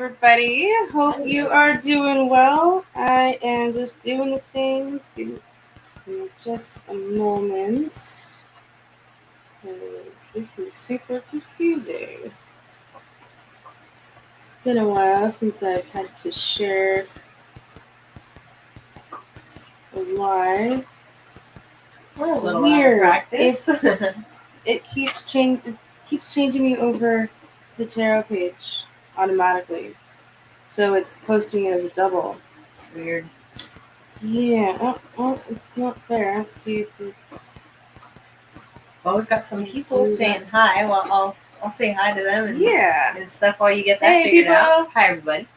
everybody. Hope you are doing well. I am just doing the things. Give me just a moment. Because this is super confusing. It's been a while since I've had to share a live. We're a little Weird. out of practice. It keeps changing me over the tarot page automatically. So it's posting it as a double. It's weird. Yeah. Oh, it's not there. Let's see if it. Well, we've got some people saying hi. Well, I'll say hi to them and stuff while you get that figured out. Hi, everybody.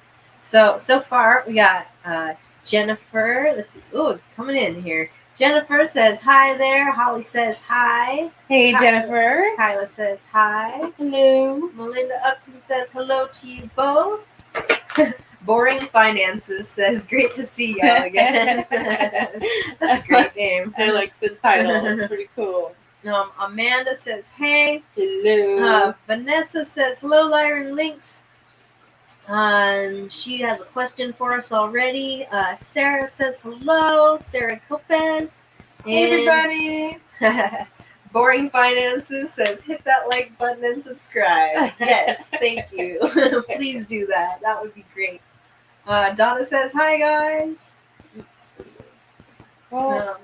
So far we got Jennifer. Let's see. Oh, coming in here. Jennifer says hi there. Holly says hi. Hey, Jennifer. Kyla says hi. Hello. Melinda Upton says hello to you both. Boring Finances says, great to see y'all again. That's a great name. I like the title. It's pretty cool. Amanda says, hey. Hello. Vanessa says, hello, Lyra and Lynx. She has a question for us already. Sarah says, hello. Sarah Copez. Hey, everybody. Boring Finances says, hit that like button and subscribe. Yes, thank you. Please do that. That would be great. Donna says, hi, guys. Well,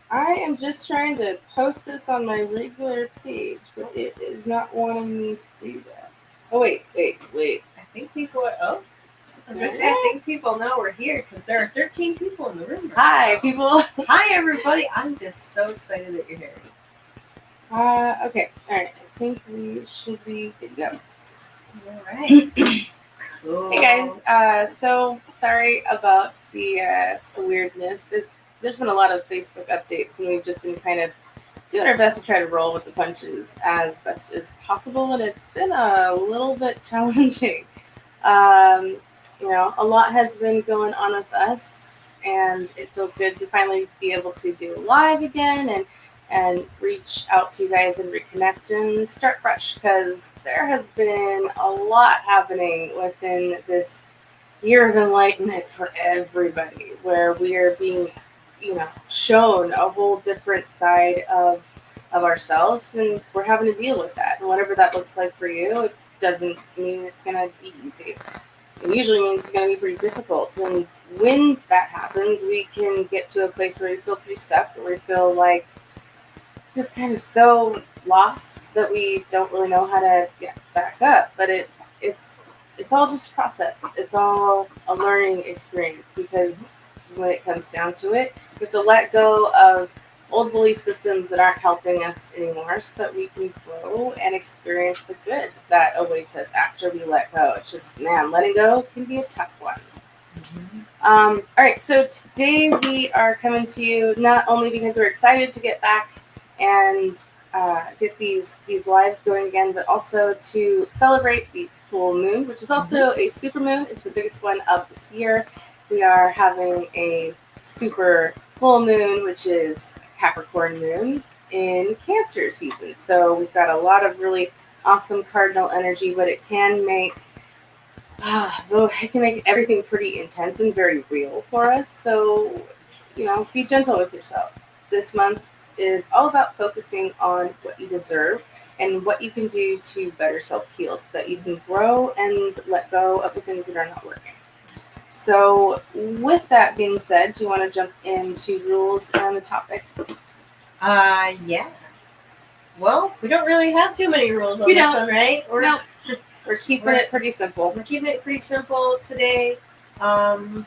I am just trying to post this on my regular page, but it is not wanting me to do that. Oh, wait. I think people are... Oh. I was going to say, I think people know we're here because there are 13 people in the room. Hi, people. Hi, everybody. I'm just so excited that you're here. Okay. All right. I think we should be good to go. All right. Cool. Hey, guys. So sorry about the weirdness. There's been a lot of Facebook updates, and we've just been kind of doing our best to try to roll with the punches as best as possible, and it's been a little bit challenging. A lot has been going on with us, and it feels good to finally be able to do a live again and reach out to you guys and reconnect and start fresh, because there has been a lot happening within this year of enlightenment for everybody, where we are being shown a whole different side of ourselves, and we're having to deal with that. And whatever that looks like for you, it doesn't mean it's going to be easy. It usually means it's going to be pretty difficult. And when that happens, we can get to a place where we feel pretty stuck, where we feel like just kind of so lost that we don't really know how to get back up. But it's all just a process. It's all a learning experience, because when it comes down to it, we have to let go of old belief systems that aren't helping us anymore, so that we can grow and experience the good that awaits us after we let go. It's just, man, letting go can be a tough one. All right, so today we are coming to you not only because we're excited to get back and get these lives going again, but also to celebrate the full moon, which is also a super moon. It's the biggest one of this year. We are having a super full moon, which is Capricorn moon in Cancer season. So we've got a lot of really awesome cardinal energy, but it can make everything pretty intense and very real for us. So, be gentle with yourself. This month is all about focusing on what you deserve and what you can do to better self-heal, so that you can grow and let go of the things that are not working. So with that being said, do you want to jump into rules and the topic? Yeah. Well, we don't really have too many rules on this one, right? We're keeping it pretty simple. We're keeping it pretty simple today. The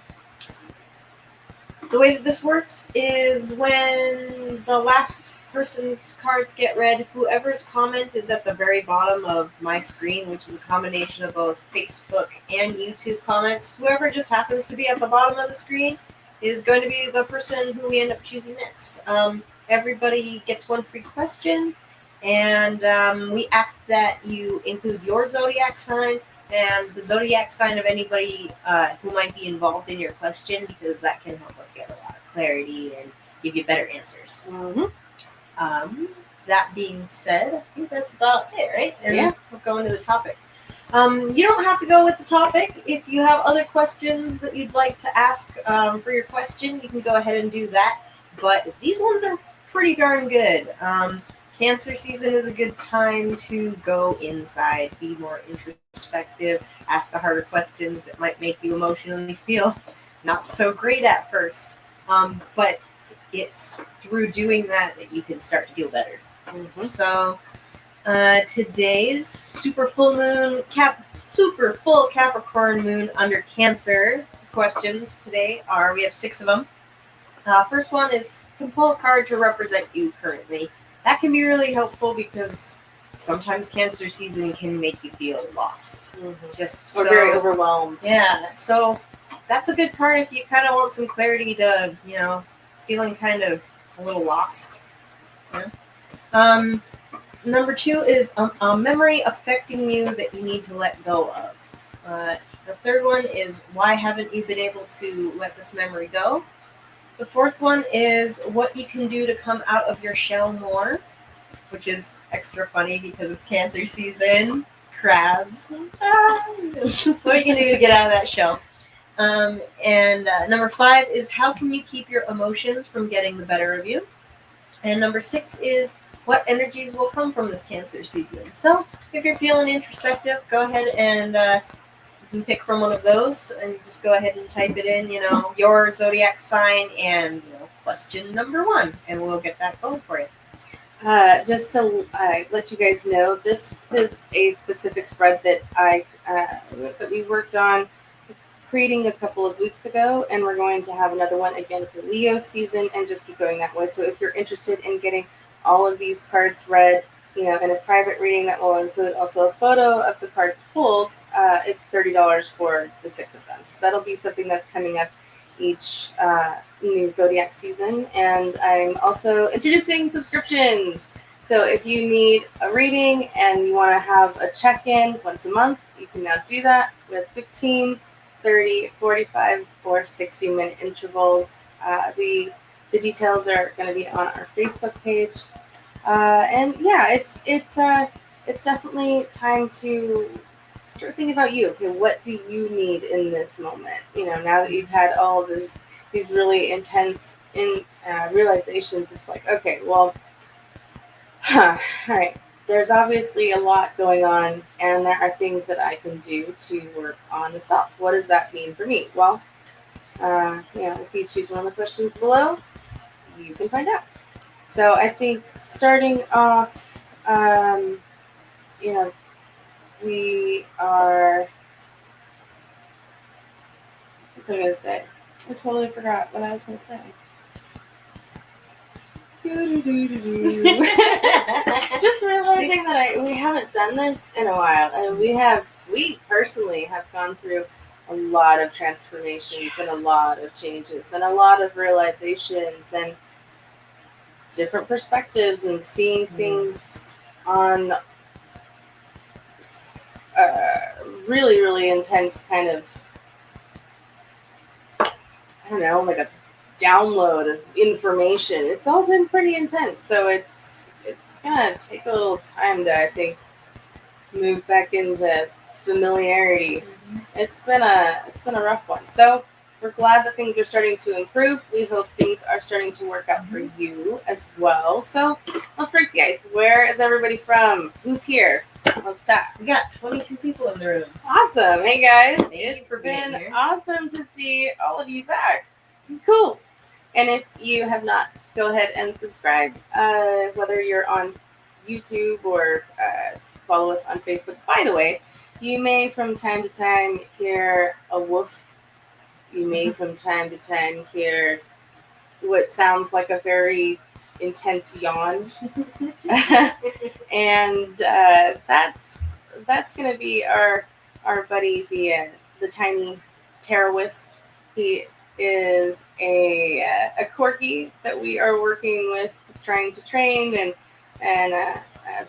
way that this works is when the last person's cards get read, whoever's comment is at the very bottom of my screen, which is a combination of both Facebook and YouTube comments. Whoever just happens to be at the bottom of the screen is going to be the person who we end up choosing next. Everybody gets one free question, and we ask that you include your zodiac sign and the zodiac sign of anybody who might be involved in your question, because that can help us get a lot of clarity and give you better answers. That being said, I think that's about it, right? And we'll go into the topic. You don't have to go with the topic. If you have other questions that you'd like to ask for your question, you can go ahead and do that. But these ones are pretty darn good. Cancer season is a good time to go inside, be more introspective, ask the harder questions that might make you emotionally feel not so great at first. But it's through doing that that you can start to feel better. Mm-hmm. So today's super full Capricorn moon under Cancer questions today are, we have 6 of them. First one is, can pull a card to represent you currently. That can be really helpful because sometimes Cancer season can make you feel lost. Or very overwhelmed. Yeah, so that's a good card if you kind of want some clarity to, feeling kind of a little lost. Yeah. Number 2 is a memory affecting you that you need to let go of. The third one is, why haven't you been able to let this memory go? The fourth one is, what you can do to come out of your shell more, which is extra funny because it's Cancer season. Crabs. What are you going to do to get out of that shell? And number 5 is, how can you keep your emotions from getting the better of you? And number 6 is, what energies will come from this Cancer season? So if you're feeling introspective, go ahead and you can pick from one of those and just go ahead and type it in, your zodiac sign and question number 1, and we'll get that going for you. Just to let you guys know, this is a specific spread that that we worked on creating a couple of weeks ago, and we're going to have another one again for Leo season and just keep going that way. So if you're interested in getting all of these cards read, in a private reading that will include also a photo of the cards pulled, it's $30 for the 6 of them. So that'll be something that's coming up each new zodiac season. And I'm also introducing subscriptions. So if you need a reading and you want to have a check-in once a month, you can now do that with 15, 30, 45, or 60-minute intervals. The details are going to be on our Facebook page. And yeah, it's definitely time to start thinking about you. Okay, what do you need in this moment? Now that you've had all of these really intense realizations, it's like, okay, well, all right. There's obviously a lot going on, and there are things that I can do to work on the self. What does that mean for me? Well, if you choose one of the questions below, you can find out. So I think starting off, we are. What's I going to say? I totally forgot what I was going to say. Just realizing that we haven't done this in a while, and we personally have gone through a lot of transformations and a lot of changes and a lot of realizations and different perspectives and seeing things on really, really intense kind of, I don't know, like a download of information. It's all been pretty intense, so it's gonna take a little time to, I think, move back into familiarity. It's been a rough one. So we're glad that things are starting to improve. We hope things are starting to work out for you as well. So let's break the ice. Where is everybody from? Who's here? Let's talk. We got 22 people in the room. Awesome. Hey guys. Thank you for been being here. Awesome to see all of you back. This is cool. And if you have not, go ahead and subscribe, whether you're on YouTube or follow us on Facebook. By the way, you may from time to time hear a woof. You may from time to time hear what sounds like a very intense yawn. And that's going to be our buddy, the tiny taroist. He is a corgi that we are working with, trying to train and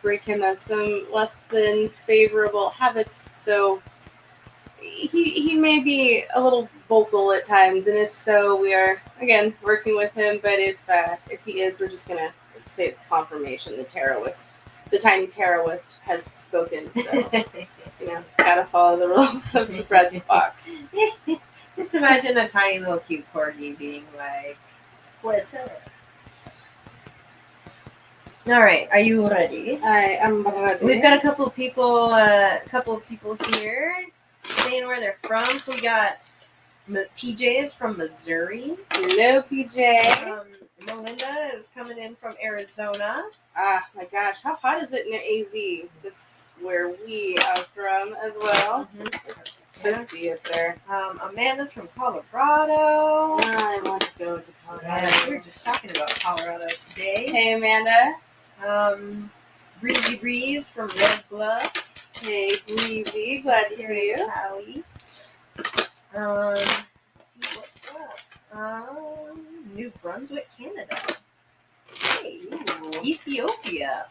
break him of some less than favorable habits. So he may be a little vocal at times, and if so, we are again working with him. But if he is, we're just gonna say it's confirmation. The tiny taroist has spoken. So gotta follow the rules of the bread box. Just imagine a tiny little cute corgi being like, "What's up?" All right, are you ready? I am ready. We've got a couple of people here saying where they're from. So we got PJ is from Missouri. Hello, PJ. Melinda is coming in from Arizona. Ah, my gosh, how hot is it in AZ? That's where we are from as well. It's toasty up there. Amanda's from Colorado. I want to go to Colorado. Yeah, we were just talking about Colorado today. Hey, Amanda. Breezy Breeze from Red Bluff. Hey, Breezy. Glad to see you. Cali. Let's see what's up. New Brunswick, Canada. Hey, Ethiopia.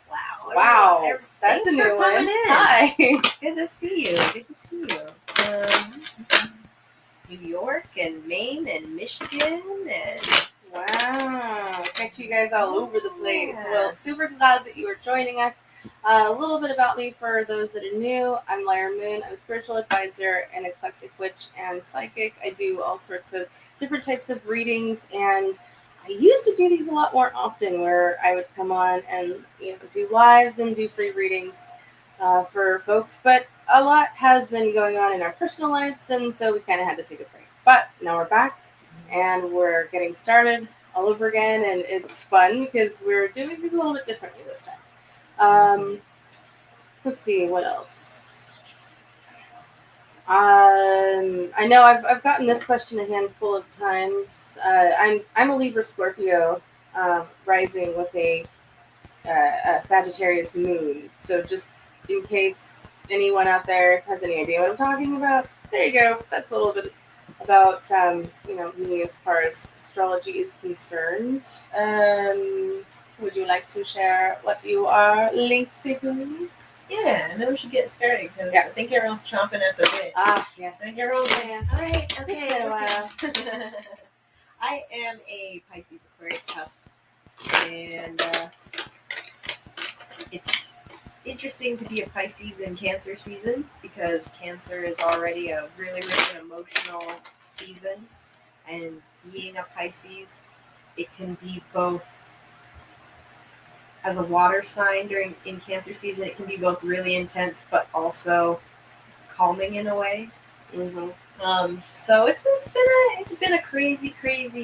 Wow. That's a new one. Hi. Good to see you. New York and Maine and Michigan and wow. Got you guys all over the place. Well, super glad that you are joining us. A little bit about me for those that are new. I'm Lyra Moon. I'm a spiritual advisor, an eclectic witch, and psychic. I do all sorts of different types of readings, and I used to do these a lot more often where I would come on and do lives and do free readings for folks, but a lot has been going on in our personal lives, and so we kind of had to take a break. But now we're back, and we're getting started all over again, and it's fun because we're doing these a little bit differently this time. Let's see, what else? I know I've gotten this question a handful of times. I'm a Libra Scorpio rising with a Sagittarius moon, so just in case anyone out there has any idea what I'm talking about, there you go. That's a little bit about me as far as astrology is concerned. Would you like to share what you are, Lynx I? yeah, and then we should get started because I think everyone's chomping at the bit. Yes. I think everyone's like, all right, okay. It's been a while. I am a Pisces Aquarius cusp, and it's interesting to be a Pisces in Cancer season because Cancer is already a really, really emotional season, and being a Pisces, it can be both. As a water sign in Cancer season, it can be both really intense but also calming in a way. So it's been a crazy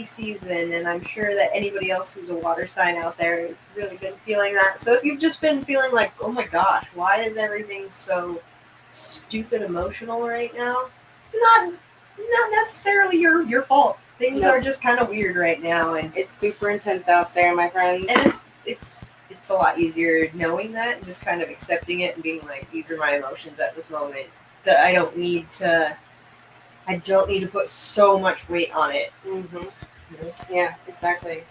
season, and I'm sure that anybody else who's a water sign out there has really been feeling that. So if you've just been feeling like, oh my gosh, why is everything so stupid emotional right now? It's not necessarily your fault. Things are just kind of weird right now, and it's super intense out there, my friends. And it's a lot easier knowing that and just kind of accepting it and being like, these are my emotions at this moment. I don't need to put so much weight on it. Yeah, exactly.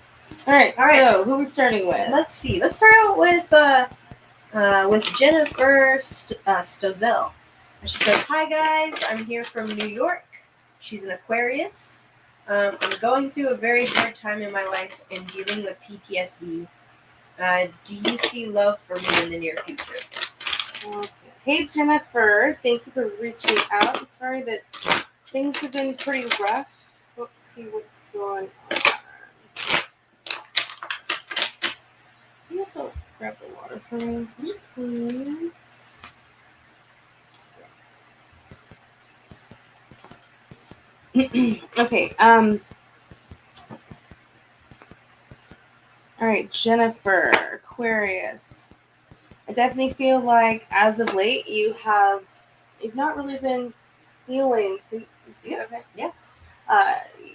All right. So who are we starting with? Let's see. Let's start out with Jennifer Stozel. She says, "Hi guys, I'm here from New York." She's an Aquarius. I'm going through a very hard time in my life and dealing with PTSD. Do you see love for me in the near future? Okay. Hey Jennifer, thank you for reaching out. I'm sorry that things have been pretty rough. Let's see what's going on. Can you also grab the water for me, please? Okay. All right, Jennifer, Aquarius. I definitely feel like as of late you've not really been feeling. Can you see it? Okay. Yeah.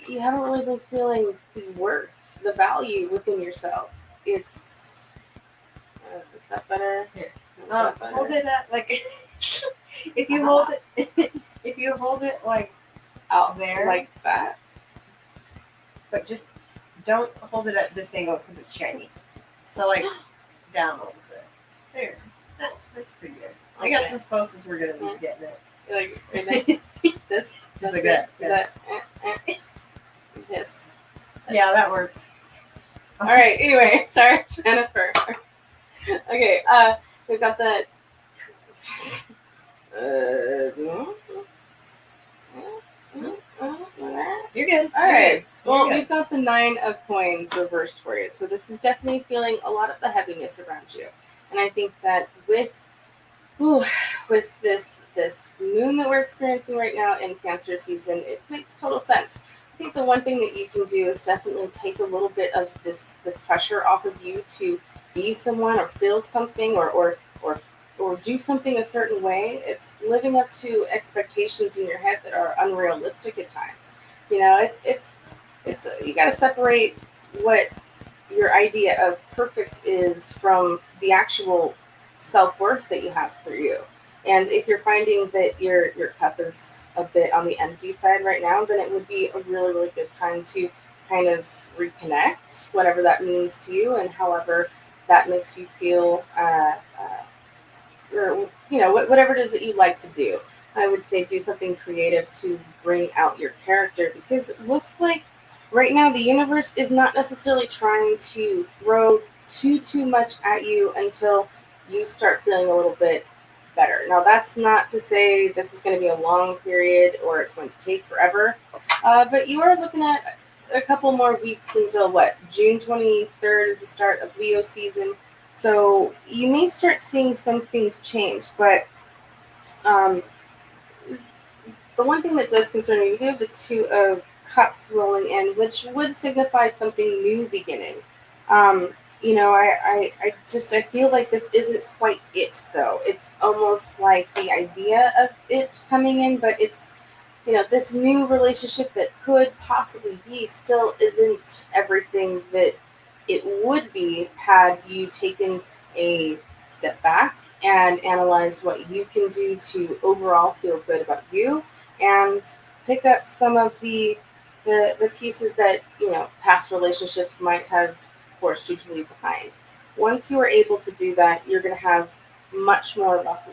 You haven't really been feeling the worth, the value within yourself. It's. Is that better? Here. That better? Hold it at like. if you hold it like out there, like that. But just don't hold it at this angle because it's shiny. So like down a little bit. There. That's pretty good. I guess as close as we're gonna be getting it. Like right this. Just like that. Is that this? Yeah, that works. All right. Anyway, sorry, Jennifer. Okay. We've got the You're good. All right. Well, You're good. we've got the 9 of Coins reversed for you. So this is definitely feeling a lot of the heaviness around you. And I think that with this moon that we're experiencing right now in Cancer season, it makes total sense. I think the one thing that you can do is definitely take a little bit of this pressure off of you to be someone or feel something or do something a certain way. It's living up to expectations in your head that are unrealistic at times. It's you got to separate what your idea of perfect is from the actual self-worth that you have for you. And if you're finding that your cup is a bit on the empty side right now, then it would be a really, really good time to kind of reconnect, whatever that means to you, and however that makes you feel, or whatever it is that you like to do. I would say do something creative to bring out your character, because it looks like right now the universe is not necessarily trying to throw too much at you until you start feeling a little bit better. Now that's not to say this is going to be a long period or it's going to take forever, but you are looking at a couple more weeks until what, June 23rd is the start of Leo season. So you may start seeing some things change, but um, the one thing that does concern me, we do have the 2 of Cups rolling in, which would signify something new beginning. Um, I feel like this isn't quite it though. It's almost like the idea of it coming in, but it's, this new relationship that could possibly be still isn't everything that it would be had you taken a step back and analyzed what you can do to overall feel good about you and pick up some of the pieces that past relationships might have forced you to leave behind. Once you are able to do that, you're going to have much more luck,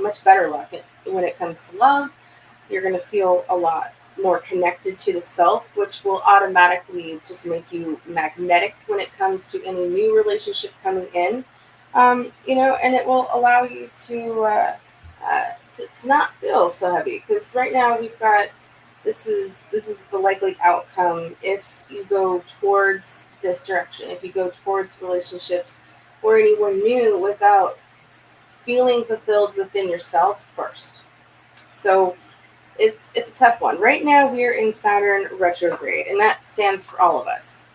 much better luck when it comes to love. You're going to feel a lot more connected to the self, which will automatically just make you magnetic when it comes to any new relationship coming in. And it will allow you to not feel so heavy, because right now we've got this is the likely outcome if you go towards this direction, if you go towards relationships or anyone new without feeling fulfilled within yourself first. So it's a tough one. Right now we're in Saturn retrograde, and that stands for all of us.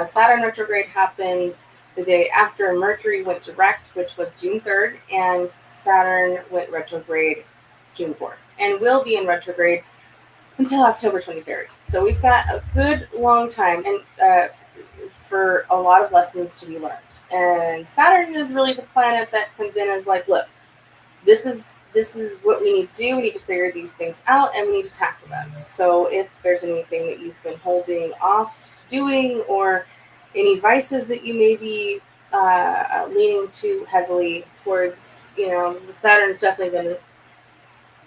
Saturn retrograde happened the day after Mercury went direct, which was June 3rd, and Saturn went retrograde June 4th, and will be in retrograde until October 23rd. So we've got a good long time, and for a lot of lessons to be learned. And Saturn is really the planet that comes in as like, look, this is what we need to do. We need to figure these things out, and we need to tackle them. So if there's anything that you've been holding off doing, or any vices that you may be leaning too heavily towards, the Saturn is definitely going to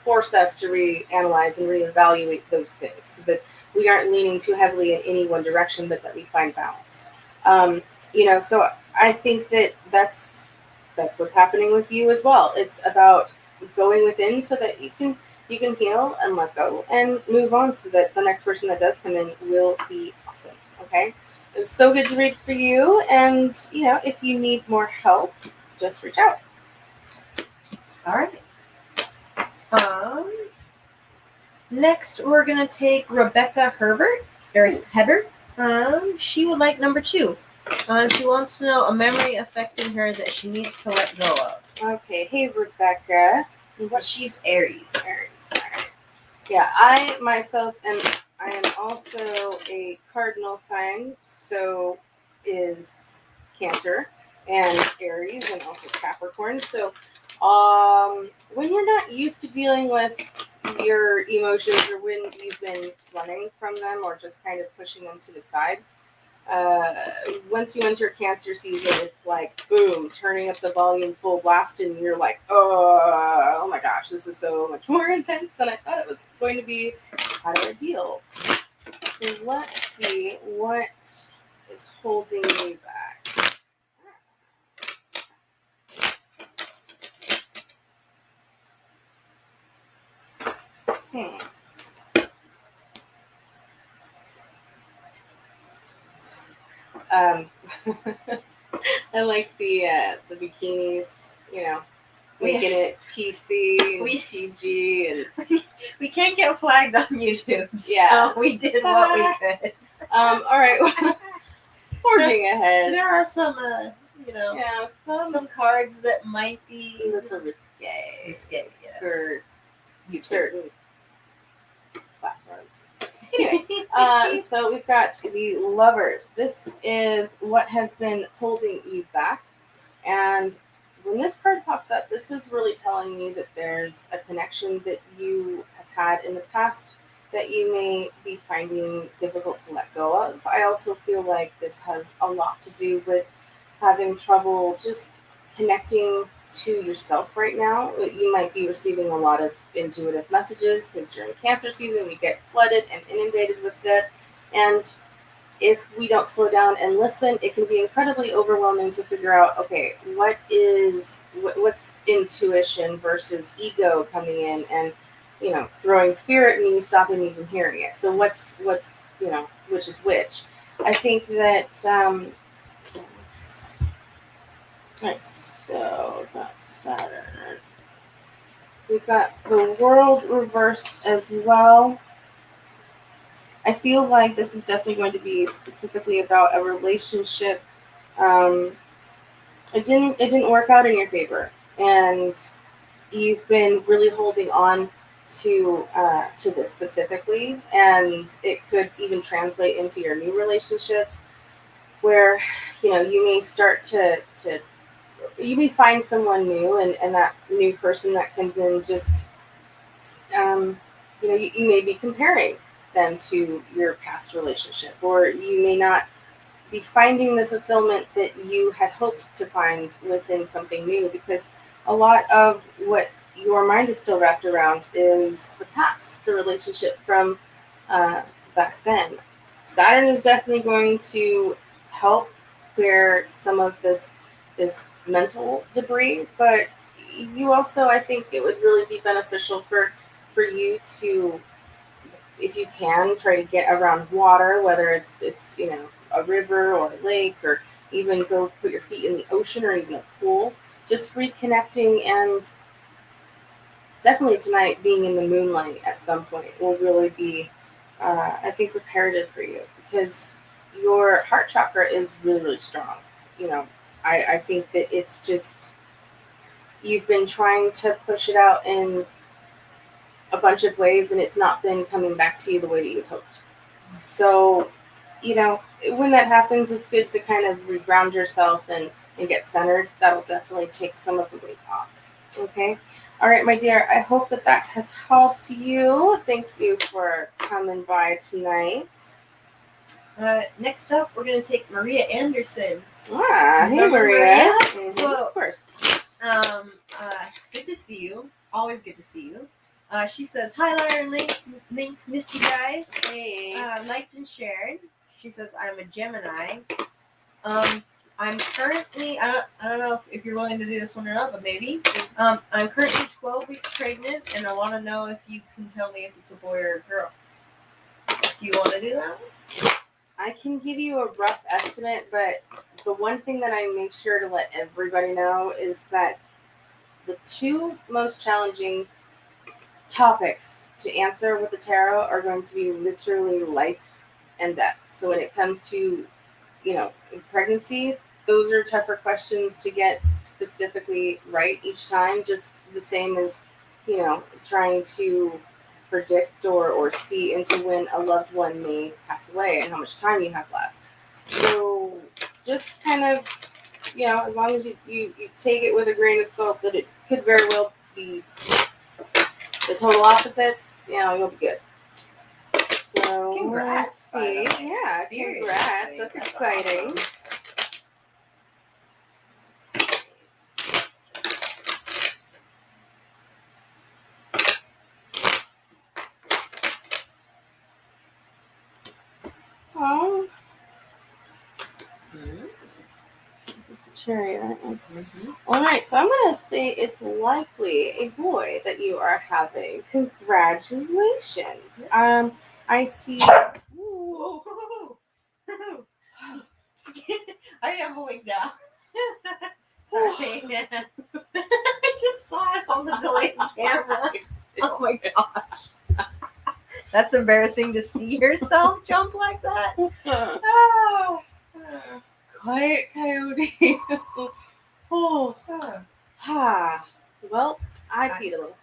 force us to reanalyze and reevaluate those things, so that we aren't leaning too heavily in any one direction, but that we find balance. So I think that that's what's happening with you as well. It's about going within so that you can heal and let go and move on, so that the next person that does come in will be awesome. Okay, it's so good to read for you, and if you need more help, just reach out. All right. Next, we're gonna take Rebecca Hebert. She would like number 2. She wants to know a memory affecting her that she needs to let go of. Okay, hey Rebecca. She's Aries. Aries. All right. Yeah, I myself I am also a cardinal sign, so is Cancer and Aries, and also Capricorn. So when you're not used to dealing with your emotions, or when you've been running from them or just kind of pushing them to the side, once you enter Cancer season, it's like boom, turning up the volume full blast, and you're like, oh my gosh, this is so much more intense than I thought it was going to be. How do I deal? So let's see what is holding me back. Um, I like the bikinis, making it PC and PG, and we can't get flagged on YouTube, Yeah, so we did what we could. all right, forging ahead. There are some, Yeah, some cards that might be a little risque yes. for YouTube. certain platforms. Anyway, so we've got the Lovers. This is what has been holding you back. And when this card pops up, this is really telling me that there's a connection that you have had in the past that you may be finding difficult to let go of. I also feel like this has a lot to do with having trouble just connecting to yourself right now. You might be receiving a lot of intuitive messages because during Cancer season we get flooded and inundated with it. And if we don't slow down and listen, it can be incredibly overwhelming to figure out, okay, what's intuition versus ego coming in and, throwing fear at me, stopping me from hearing it. So what's which is which? I think that nice. So we've got Saturn. We've got the World reversed as well. I feel like this is definitely going to be specifically about a relationship. It didn't work out in your favor, and you've been really holding on to this specifically, and it could even translate into your new relationships, where you may start to you may find someone new, and that new person that comes in just you may be comparing them to your past relationship, or you may not be finding the fulfillment that you had hoped to find within something new, because a lot of what your mind is still wrapped around is the past, the relationship from back then. Saturn is definitely going to help clear some of this mental debris, but you also, I think it would really be beneficial for you to, if you can, try to get around water, whether it's a river or a lake, or even go put your feet in the ocean or even a pool. Just reconnecting, and definitely tonight being in the moonlight at some point will really be, I think, reparative for you, because your heart chakra is really, really strong. I think that it's just, you've been trying to push it out in a bunch of ways, and it's not been coming back to you the way that you'd hoped. So, when that happens, it's good to kind of reground yourself and get centered. That'll definitely take some of the weight off. Okay? All right, my dear, I hope that has helped you. Thank you for coming by tonight. Next up, we're going to take Maria Anderson. Hey, Maria. Mm-hmm. So, of course. Good to see you. Always good to see you. She says, "Hi, Lyra and Lynx, missed you guys. Hey. Liked and shared." She says, "I'm a Gemini. I'm currently, I don't know if you're willing to do this one or not, but maybe. I'm currently 12 weeks pregnant, and I want to know if you can tell me if it's a boy or a girl. Do you want to do that?" I can give you a rough estimate, but the one thing that I make sure to let everybody know is that the two most challenging topics to answer with the tarot are going to be literally life and death. So when it comes to, pregnancy, those are tougher questions to get specifically right each time, just the same as, trying to predict or see into when a loved one may pass away and how much time you have left. So just kind of, as long as you take it with a grain of salt that it could very well be the total opposite, you'll be good. So congrats. Let's see. Yeah, seriously, congrats. That's exciting. Awesome. Chariot. All right, so I'm gonna say it's likely a boy that you are having. Congratulations. I see. Ooh. I am awake now. Sorry. I just saw us on the delayed camera. Oh my gosh. That's embarrassing to see yourself jump like that. Oh. Quiet coyote. Oh. Ha. Well, I peed a little.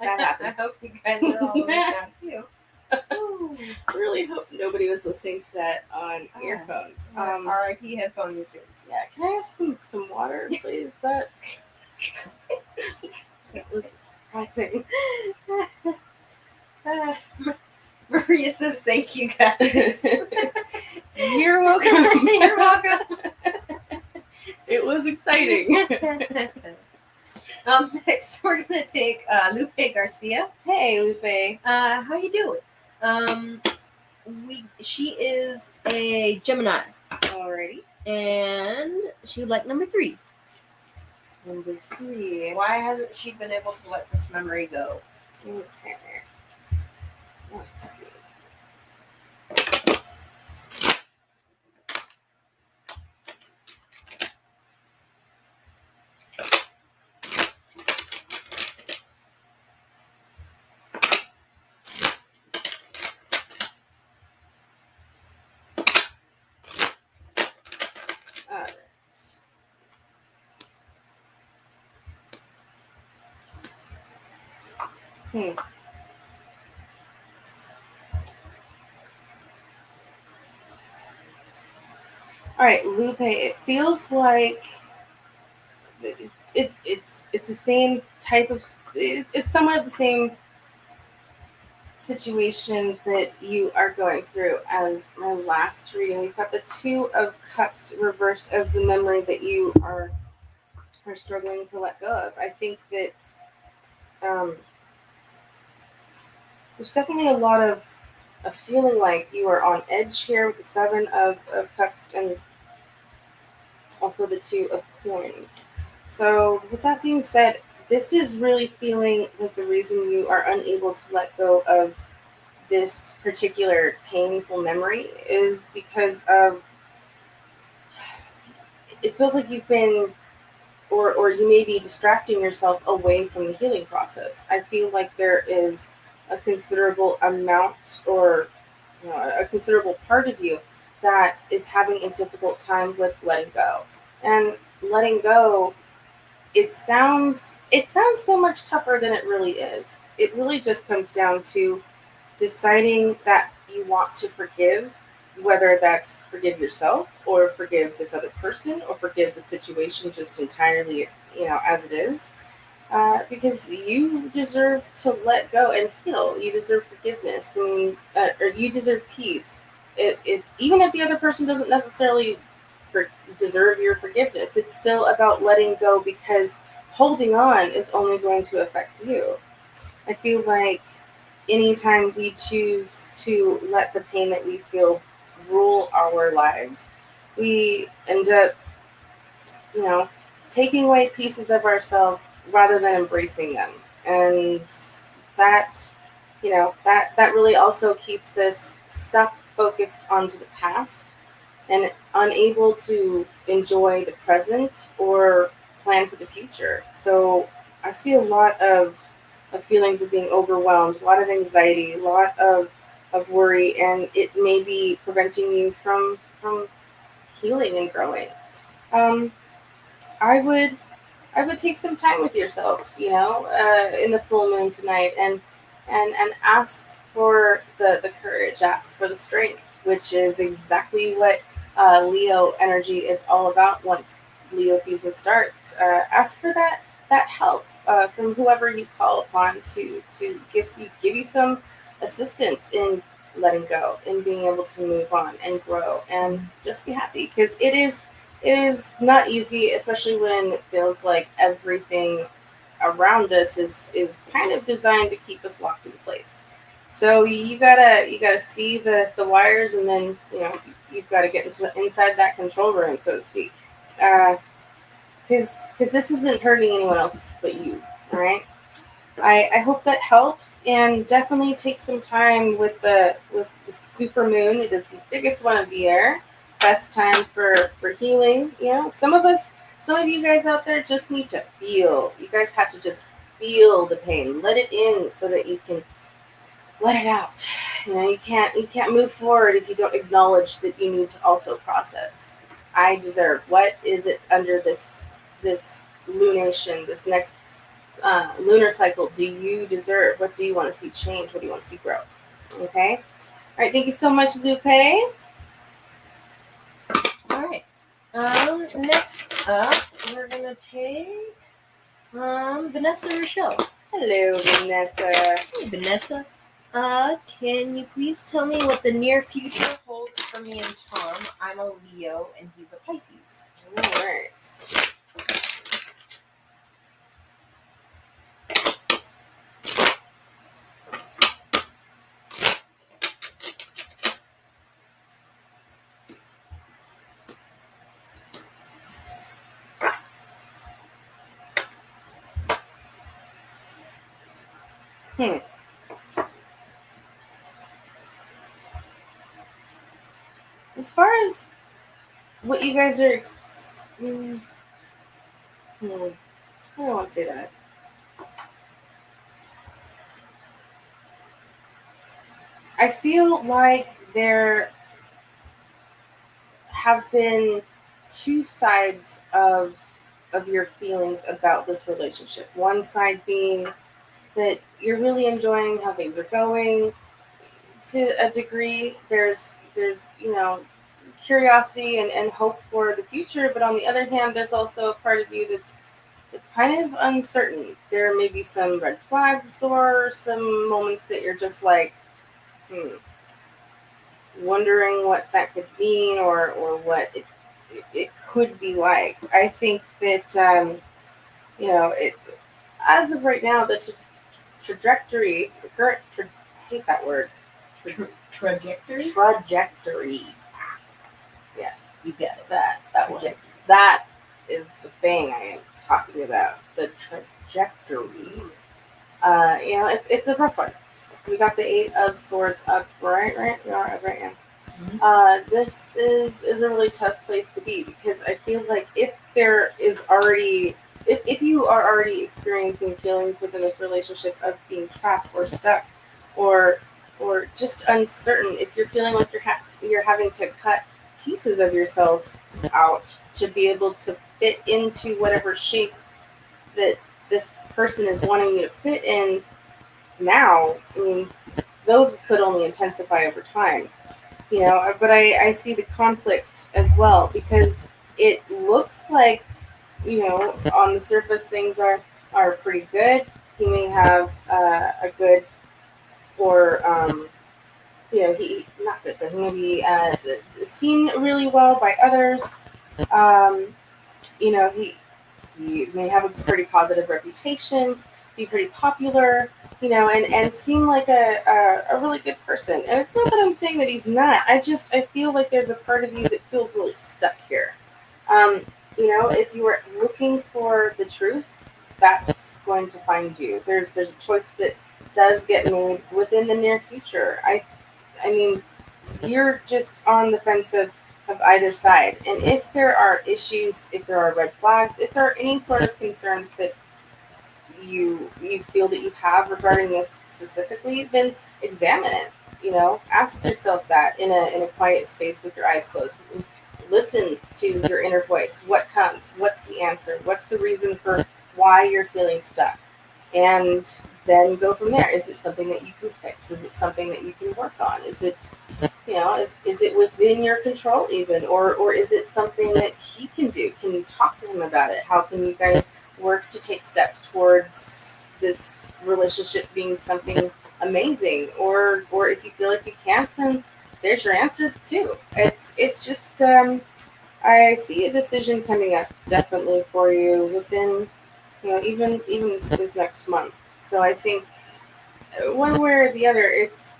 That happened. I hope you guys are all awake now too. I really hope nobody was listening to that on earphones. R.I.P. headphone users. Yeah, can I have some water, please? That was surprising. Maria says thank you guys. You're welcome. You're welcome. It was exciting. Next we're gonna take Lupe Garcia. Hey, Lupe. How you doing? She is a Gemini. Alrighty. And she would like number 3. Number 3. Why hasn't she been able to let this memory go? Okay. Let's see. All right, Lupe. It feels like it's the same type of. It's somewhat of the same situation that you are going through as my last reading. We've got the 2 of Cups reversed as the memory that you are struggling to let go of. I think that there's definitely a lot of a feeling like you are on edge here with the 7 of Cups and also the 2 of Coins. So with that being said, this is really feeling like the reason you are unable to let go of this particular painful memory is because of, it feels like you've been, or you may be distracting yourself away from the healing process. I feel like there is a considerable amount or a considerable part of you that is having a difficult time with letting go. And letting go, it sounds so much tougher than it really is. It really just comes down to deciding that you want to forgive, whether that's forgive yourself or forgive this other person or forgive the situation just entirely, as it is. Because you deserve to let go and heal. You deserve forgiveness. I mean, or you deserve peace. Even if the other person doesn't necessarily deserve your forgiveness, it's still about letting go, because holding on is only going to affect you. I feel like anytime we choose to let the pain that we feel rule our lives, we end up, taking away pieces of ourselves rather than embracing them. And that, that really also keeps us stuck, focused onto the past, and unable to enjoy the present or plan for the future. So I see a lot of feelings of being overwhelmed, a lot of anxiety, a lot of worry, and it may be preventing you from healing and growing. I would take some time with yourself, in the full moon tonight, and ask for the courage, ask for the strength, which is exactly what Leo energy is all about. Once Leo season starts, ask for that help from whoever you call upon to give you some assistance in letting go and being able to move on and grow and just be happy, because it is not easy, especially when it feels like everything around us is kind of designed to keep us locked in place. So you gotta see the wires, and then you've got to get inside that control room, so to speak. Because this isn't hurting anyone else but you. All right. I hope that helps, and definitely take some time with the super moon. It is the biggest one of the year. Best time for healing. You know, some of you guys out there just need to feel. You guys have to just feel the pain, let it in, so that you can let it out. You know, you can't move forward if you don't acknowledge that you need to also process. I deserve. What is it under this lunation, this next lunar cycle do you deserve? What do you want to see change? What do you want to see grow? Okay. All right. Thank you so much, Lupe. All right. Next up, we're gonna take Vanessa Rochelle. Hello, Vanessa. Hey, Vanessa. Can you please tell me what the near future holds for me and Tom? I'm a Leo and he's a Pisces. All right. As far as what you guys are, I don't want to say that. I feel like there have been two sides of your feelings about this relationship. One side being that you're really enjoying how things are going to a degree. There's curiosity and hope for the future, but on the other hand, there's also a part of you that's kind of uncertain. There may be some red flags or some moments that you're just like wondering what that could mean, or what it could be like. I think that it, as of right now, the trajectory, the current I hate that word. Trajectory. Yes, you get it. That one. That is the thing I am talking about. The trajectory. It's a rough one. We got the 8 of Swords up, right? We are up right now. Mm-hmm. This is a really tough place to be, because I feel like if you are already experiencing feelings within this relationship of being trapped or stuck, or just uncertain, if you're feeling like you're having to cut pieces of yourself out to be able to fit into whatever shape that this person is wanting you to fit in now, I mean, those could only intensify over time. But I see the conflict as well, because it looks like, on the surface things are pretty good. He may have a good, or he not good, but he may be seen really well by others. He may have a pretty positive reputation, be pretty popular, and seem like a really good person. And it's not that I'm saying that he's not. I feel like there's a part of you that feels really stuck here. If you were looking for the truth, that's going to find you. There's a choice that does get made within the near future. I mean, you're just on the fence of either side. And if there are issues, if there are red flags, if there are any sort of concerns that you feel that you have regarding this specifically, then examine it. Ask yourself that in a quiet space with your eyes closed. Listen to your inner voice. What comes? What's the answer? What's the reason for why you're feeling stuck? And then go from there. Is it something that you can fix? Is it something that you can work on? Is it, is it within your control even? Or is it something that he can do? Can you talk to him about it? How can you guys work to take steps towards this relationship being something amazing? Or if you feel like you can't, then there's your answer too. It's just I see a decision coming up definitely for you within even this next month. So I think one way or the other, it's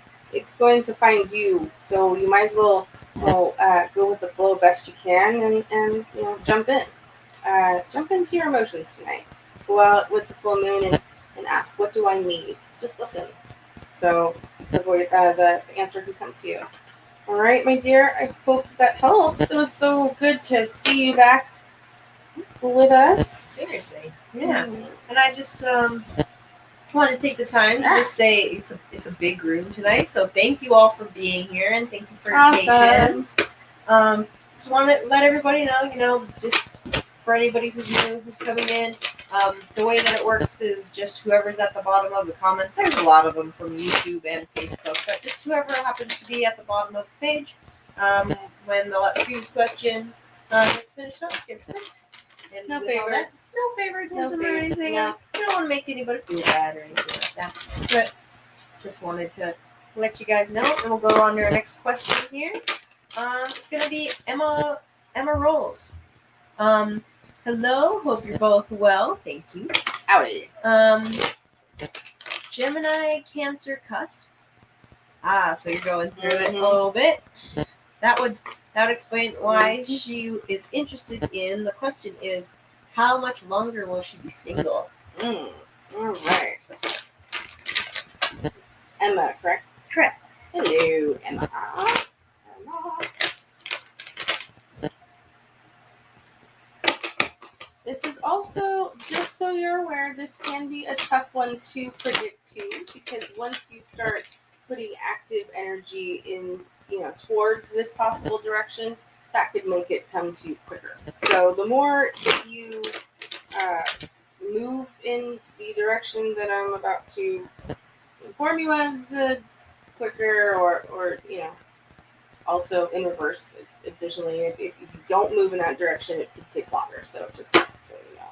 going to find you. So you might as well well, go with the flow best you can, and jump in. Jump into your emotions tonight. Go out with the full moon and ask, what do I need? Just listen. So the answer can come to you. All right, my dear. I hope that helps. It was so good to see you back with us. Seriously, yeah. And I just want to take the time to just say it's a big room tonight. So thank you all for being here, and thank you for your patience. Just want to let everybody know, just for anybody who's new, who's coming in, the way that it works is just whoever's at the bottom of the comments. There's a lot of them from YouTube and Facebook, but just whoever happens to be at the bottom of the page, when the previous question gets finished up, gets picked. And no favorites. No favoritism or anything. No. I don't want to make anybody feel bad or anything like that. But just wanted to let you guys know, and we'll go on to our next question here. It's gonna be Emma Rolls. Hello, hope you're both well. Thank you. Howdy. Gemini Cancer cusp. So you're going through it a little bit. That would explain why she is interested in. The question is, how much longer will she be single? All right. Emma, correct? Correct. Hello, Emma. This is also, just so you're aware, this can be a tough one to predict too, because once you start putting active energy in, towards this possible direction, that could make it come to you quicker. So the more that you move in the direction that I'm about to inform you of, the quicker, or also in reverse. Additionally, if you don't move in that direction, it could take longer. So just so you know.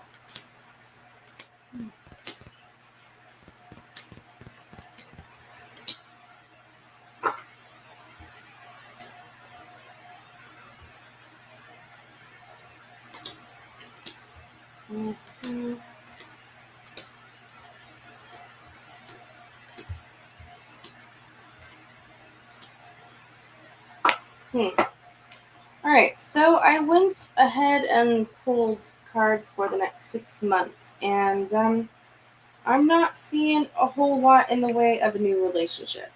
Mm-hmm. All right, so I went ahead and pulled cards for the next 6 months, and I'm not seeing a whole lot in the way of a new relationship.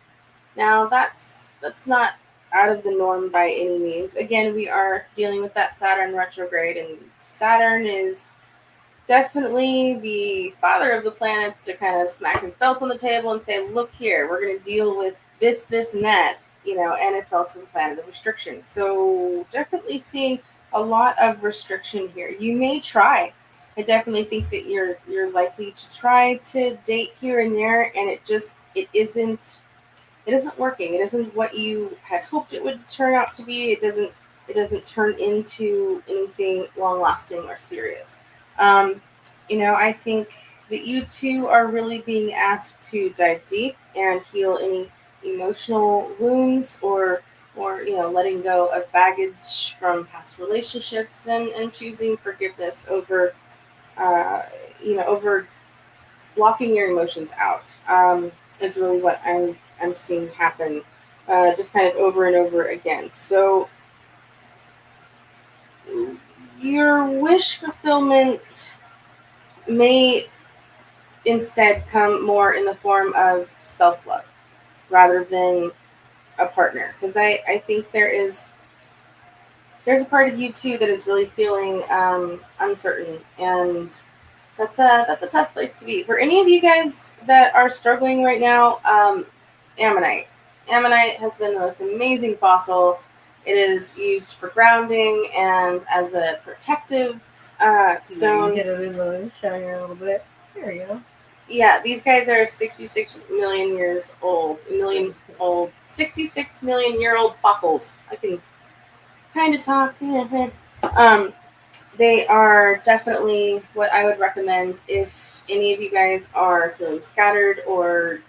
Now, that's not out of the norm by any means. Again, we are dealing with that Saturn retrograde, and Saturn is definitely the father of the planets to kind of smack his belt on the table and say, look here, we're going to deal with this, and that, and it's also the planet of restriction. So definitely seeing a lot of restriction here. You may try. I definitely think that you're likely to try to date here and there, and it isn't working. It isn't what you had hoped it would turn out to be. It doesn't turn into anything long lasting or serious. I think that you two are really being asked to dive deep and heal any emotional wounds, or letting go of baggage from past relationships, and choosing forgiveness over over blocking your emotions out, is really what I'm seeing happen, just kind of over and over again. So your wish fulfillment may instead come more in the form of self-love rather than a partner, because I think there's a part of you too that is really feeling uncertain, and that's a tough place to be. For any of you guys that are struggling right now, ammonite has been the most amazing fossil. It is used for grounding and as a protective stone. Get it in the shiner a little bit. There you go. Yeah, these guys are 66 million years old. 66 million year old fossils. I can kind of talk. They are definitely what I would recommend if any of you guys are feeling scattered or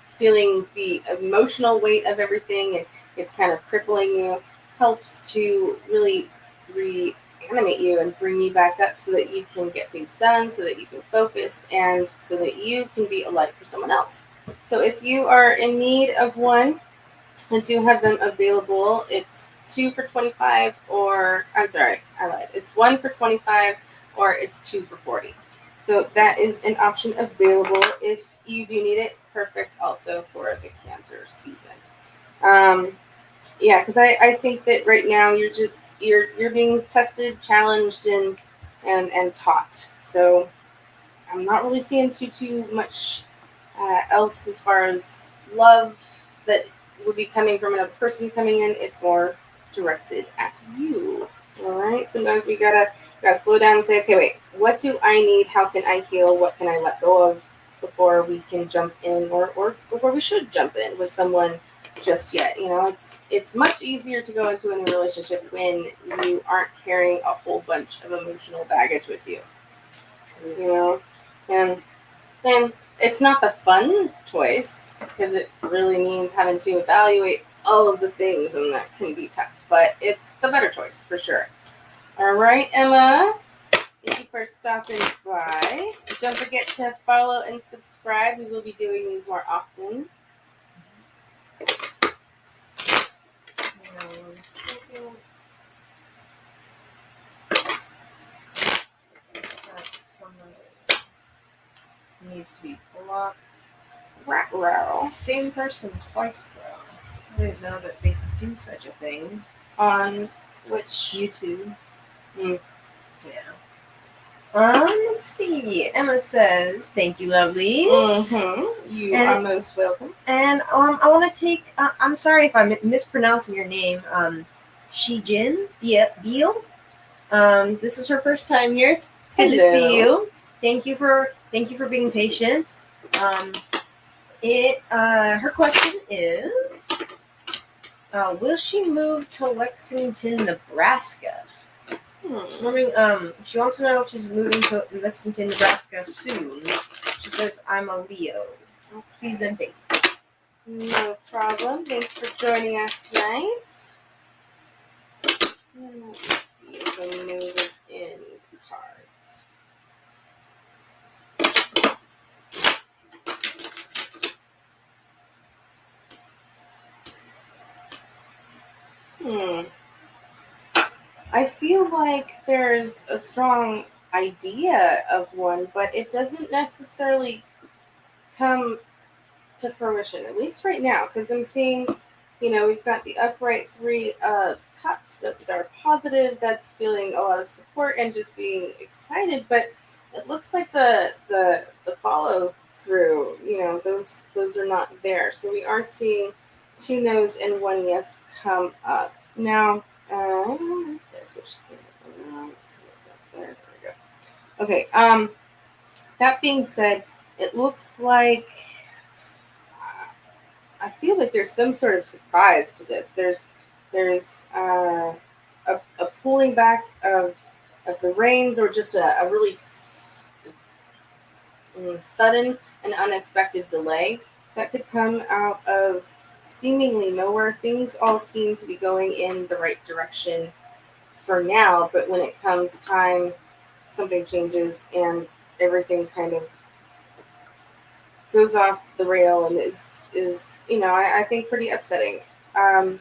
feeling the emotional weight of everything and it's kind of crippling you. Helps to really reanimate you and bring you back up so that you can get things done, so that you can focus, and so that you can be a light for someone else. So if you are in need of one, I do have them available. It's 2 for $25, or I'm sorry, I lied. It's 1 for $25, or it's 2 for $40. So that is an option available if you do need it. Perfect also for the Cancer season. Um, yeah, because I think that right now you're being tested, challenged, and taught. So I'm not really seeing too much else as far as love that would be coming from another person coming in. It's more directed at you. All right. Sometimes we gotta slow down and say, okay, wait, what do I need? How can I heal? What can I let go of before we can jump in, or before we should jump in with someone just yet? It's much easier to go into a new relationship when you aren't carrying a whole bunch of emotional baggage with you. And then it's not the fun choice because it really means having to evaluate all of the things, and that can be tough. But it's the better choice for sure. All right, Emma. Thank you for stopping by. Don't forget to follow and subscribe. We will be doing these more often. Needs to be blocked. Rat-row. Same person twice though. I didn't know that they could do such a thing. On which? YouTube. Yeah. Let's see. Emma says, "Thank you, lovelies. You are most welcome." And I want to take. I'm sorry if I'm mispronouncing your name. Shijin Beal. This is her first time here. Good to see you. Thank you for being patient. Her question is, will she move to Lexington, Nebraska? She's wondering, she wants to know if she's moving to Lexington, Nebraska soon. She says, I'm a Leo. Okay. Please and thank you. No problem. Thanks for joining us tonight. Let's see if I move this in the cards. I feel like there's a strong idea of one, but it doesn't necessarily come to fruition, at least right now, because I'm seeing, we've got the upright 3 of cups. That's our positive, that's feeling a lot of support and just being excited, but it looks like the follow through, those are not there. So we are seeing 2 no's and 1 yes come up. Now, let's switch. There we go. Okay, that being said, it looks like I feel like there's some sort of surprise to this. There's a pulling back of the reins, or just a really sudden and unexpected delay that could come out of seemingly nowhere. Things all seem to be going in the right direction for now, but when it comes time, something changes and everything kind of goes off the rail and is I think pretty upsetting. Don't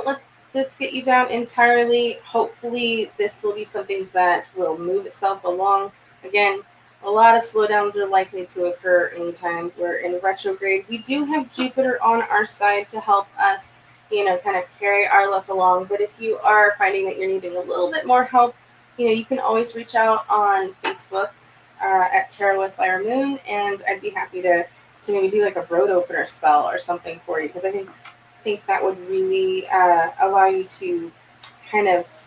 let this get you down entirely. Hopefully this will be something that will move itself along. Again, a lot of slowdowns are likely to occur anytime we're in retrograde. We do have Jupiter on our side to help us, kind of carry our luck along. But if you are finding that you're needing a little bit more help, you can always reach out on Facebook at Tarot with Fire Moon, and I'd be happy to maybe do like a road opener spell or something for you, because I think that would really allow you to kind of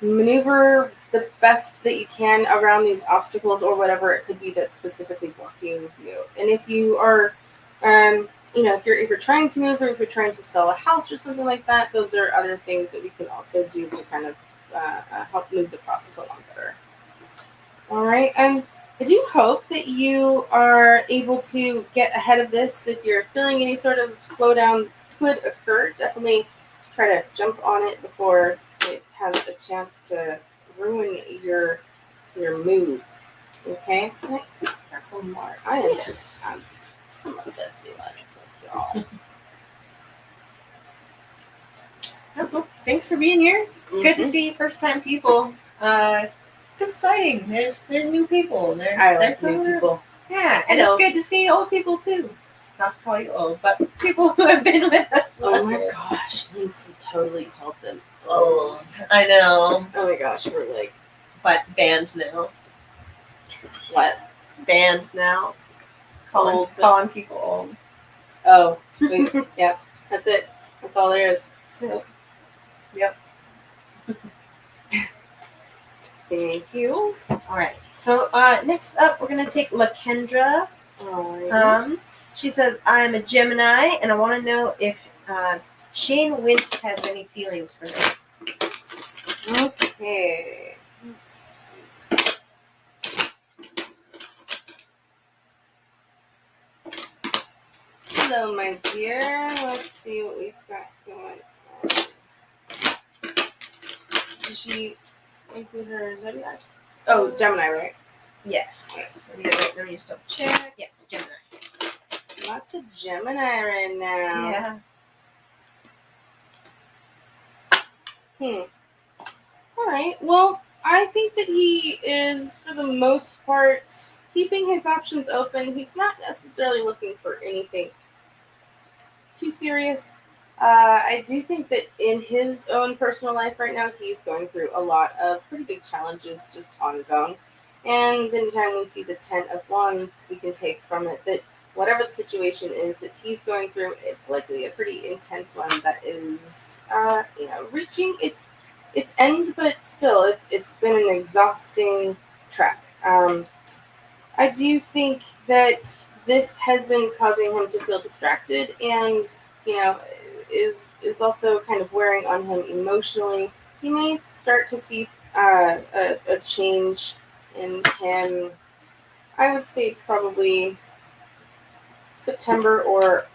maneuver the best that you can around these obstacles or whatever it could be that's specifically blocking you. And if you are, if you're trying to move, or if you're trying to sell a house or something like that, those are other things that we can also do to kind of help move the process along better. All right, I do hope that you are able to get ahead of this. If you're feeling any sort of slowdown could occur, definitely try to jump on it before it has a chance to ruin your move. Okay, got some more. I am just I'm a thirsty one. all. Well, thanks for being here. Good to see first-time people. It's exciting. There's new people. I like new people. Yeah, and it's good to see old people too. Not to call you old, but people who have been with us. Oh my gosh, Lynx totally called them Old. I know. Oh my gosh, we're like, but banned now. What? Banned now. Calling people old. Oh, yep. That's it. That's all there is. So, yep. Thank you. All right. So next up, we're gonna take LaKendra. She says, "I'm a Gemini, and I want to know if Shane Wint has any feelings for me." Okay. Let's see. Hello, my dear. Let's see what we've got going on. Did she include her zodiac? Oh, Gemini, right? Yes. Let me just double check. Yes, Gemini. Lots of Gemini right now. Yeah. All right. Well, I think that he is, for the most part, keeping his options open. He's not necessarily looking for anything too serious. I do think that in his own personal life right now, he's going through a lot of pretty big challenges just on his own. And anytime we see the 10 of Wands, we can take from it that whatever the situation is that he's going through, it's likely a pretty intense one that is, reaching its end, but still, it's been an exhausting trek. I do think that this has been causing him to feel distracted, and is also kind of wearing on him emotionally. He may start to see a change in him. I would say probably September or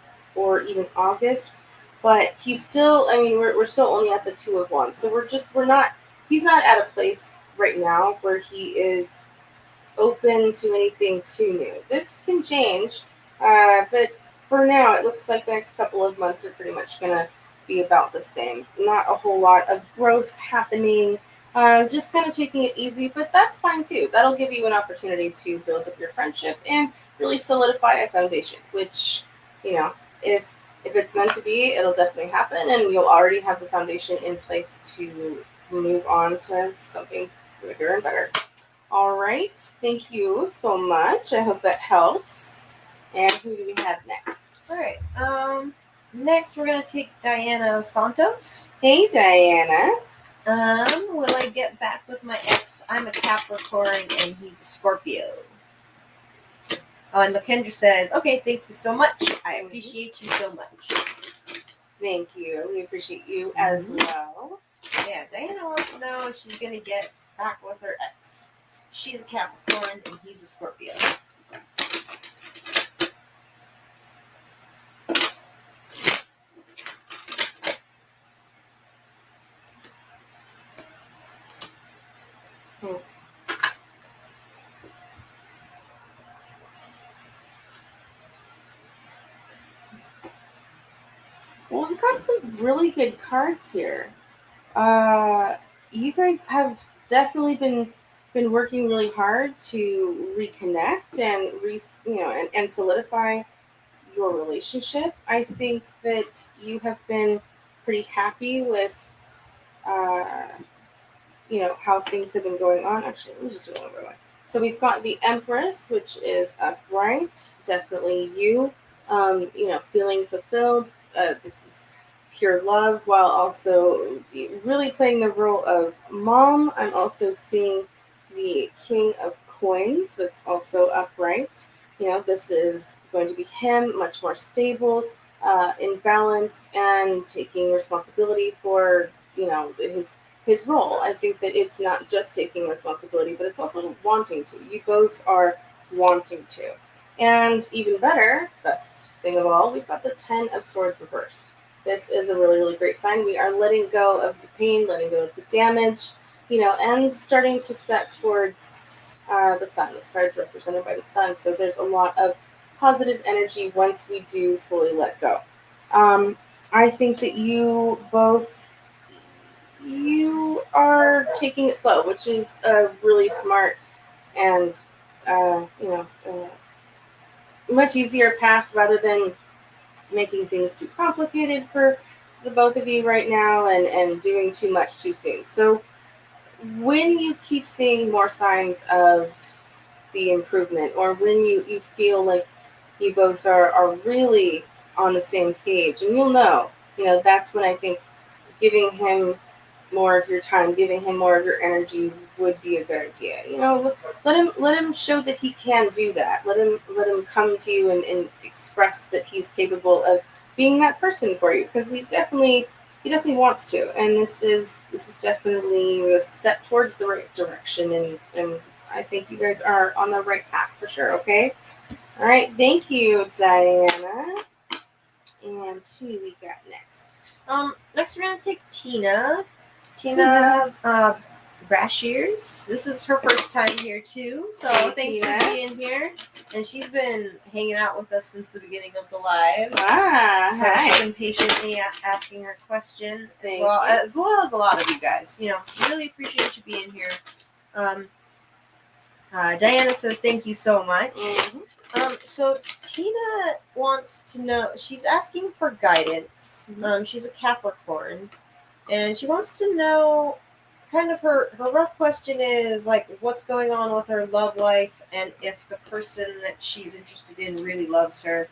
even August, but he's still. I mean, we're still only at the 2 of Wands, so we're not. He's not at a place right now where he is open to anything too new. This can change, but for now, it looks like the next couple of months are pretty much going to be about the same. Not a whole lot of growth happening, just kind of taking it easy, but that's fine too. That'll give you an opportunity to build up your friendship and really solidify a foundation, which, if it's meant to be, it'll definitely happen, and you'll already have the foundation in place to move on to something bigger and better. All right. Thank you so much. I hope that helps. And who do we have next? All right. Next, we're going to take Diana Santos. Hey, Diana. Will I get back with my ex? I'm a Capricorn and he's a Scorpio. Oh, and LaKendra says, "Okay, thank you so much. I appreciate you so much." Thank you. We appreciate you as well. Yeah, Diana wants to know if she's going to get back with her ex. She's a Capricorn and he's a Scorpio. Well, we got some really good cards here. You guys have definitely been working really hard to reconnect and and solidify your relationship. I think that you have been pretty happy with how things have been going on. Actually, let me just do one by one. So we've got the Empress, which is upright. Definitely you, feeling fulfilled. This is pure love, while also really playing the role of mom. I'm also seeing the King of Coins. That's also upright. This is going to be him, much more stable, in balance, and taking responsibility for his role. I think that it's not just taking responsibility, but it's also wanting to. You both are wanting to. And even better, best thing of all, we've got the 10 of Swords reversed. This is a really, really great sign. We are letting go of the pain, letting go of the damage, and starting to step towards the sun. This card is represented by the sun, so there's a lot of positive energy once we do fully let go. I think that you are taking it slow, which is a really smart and much easier path rather than making things too complicated for the both of you right now and doing too much too soon. So when you keep seeing more signs of the improvement, or when you feel like you both are really on the same page, and that's when I think giving him more of your time, giving him more of your energy would be a good idea. Let him show that he can do that. Let him come to you and express that he's capable of being that person for you, because he definitely wants to, and this is definitely the step towards the right direction, and I think you guys are on the right path for sure. Okay, all right, thank you, Diana. And who we got next? Next we're gonna take Tina. Tina Brashears. This is her first time here too, so Hey, thanks Tina. for being here. And she's been hanging out with us since the beginning of the live. So Hi. she's been patiently asking her question, Thank as well as a lot of you guys. Really appreciate you being here. Diana says thank you so much. Mm-hmm. So Tina wants to know. She's asking for guidance. Mm-hmm. She's a Capricorn, and she wants to know. Kind of her rough question is like what's going on with her love life, and if the person that she's interested in really loves her.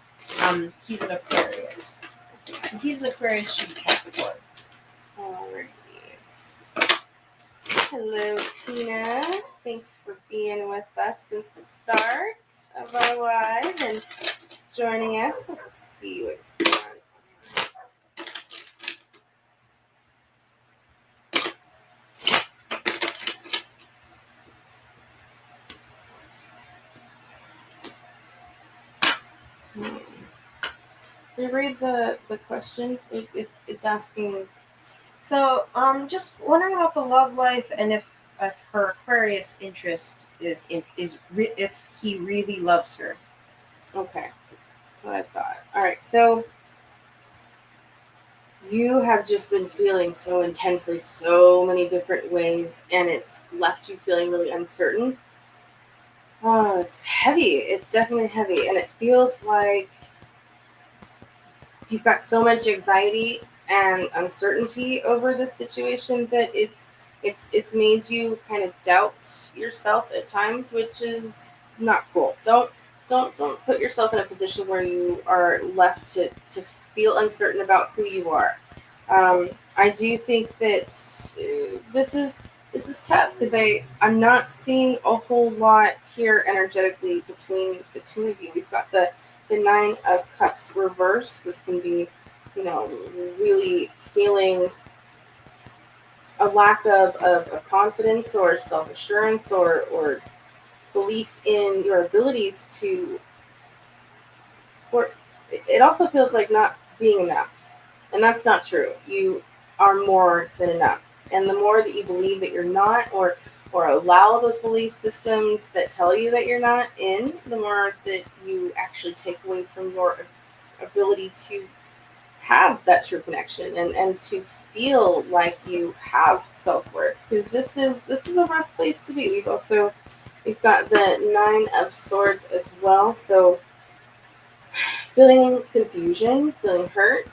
He's an Aquarius. If he's an Aquarius, she's a Capricorn. Alrighty. Hello, Tina. Thanks for being with us since the start of our live and joining us. Let's see what's going on. Reread the question. It's asking. So, just wondering about the love life and if her Aquarius interest is if he really loves her. Okay, that's what I thought. All right, so you have just been feeling so intensely, so many different ways, and it's left you feeling really uncertain. Oh, it's heavy. It's definitely heavy, and it feels like you've got so much anxiety and uncertainty over this situation that it's made you kind of doubt yourself at times, which is not cool. Don't put yourself in a position where you are left to feel uncertain about who you are. I do think that this is tough because I'm not seeing a whole lot here energetically between the two of you. We've got the Nine of Cups reverse. This can be, really feeling a lack of confidence or self-assurance or belief in your abilities to, or it also feels like not being enough. And that's not true. You are more than enough. And the more that you believe that you're not, or allow those belief systems that tell you that you're not in, the more that you actually take away from your ability to have that true connection and to feel like you have self-worth, because this is a rough place to be. We've got the Nine of Swords as well, so feeling confusion, feeling hurt.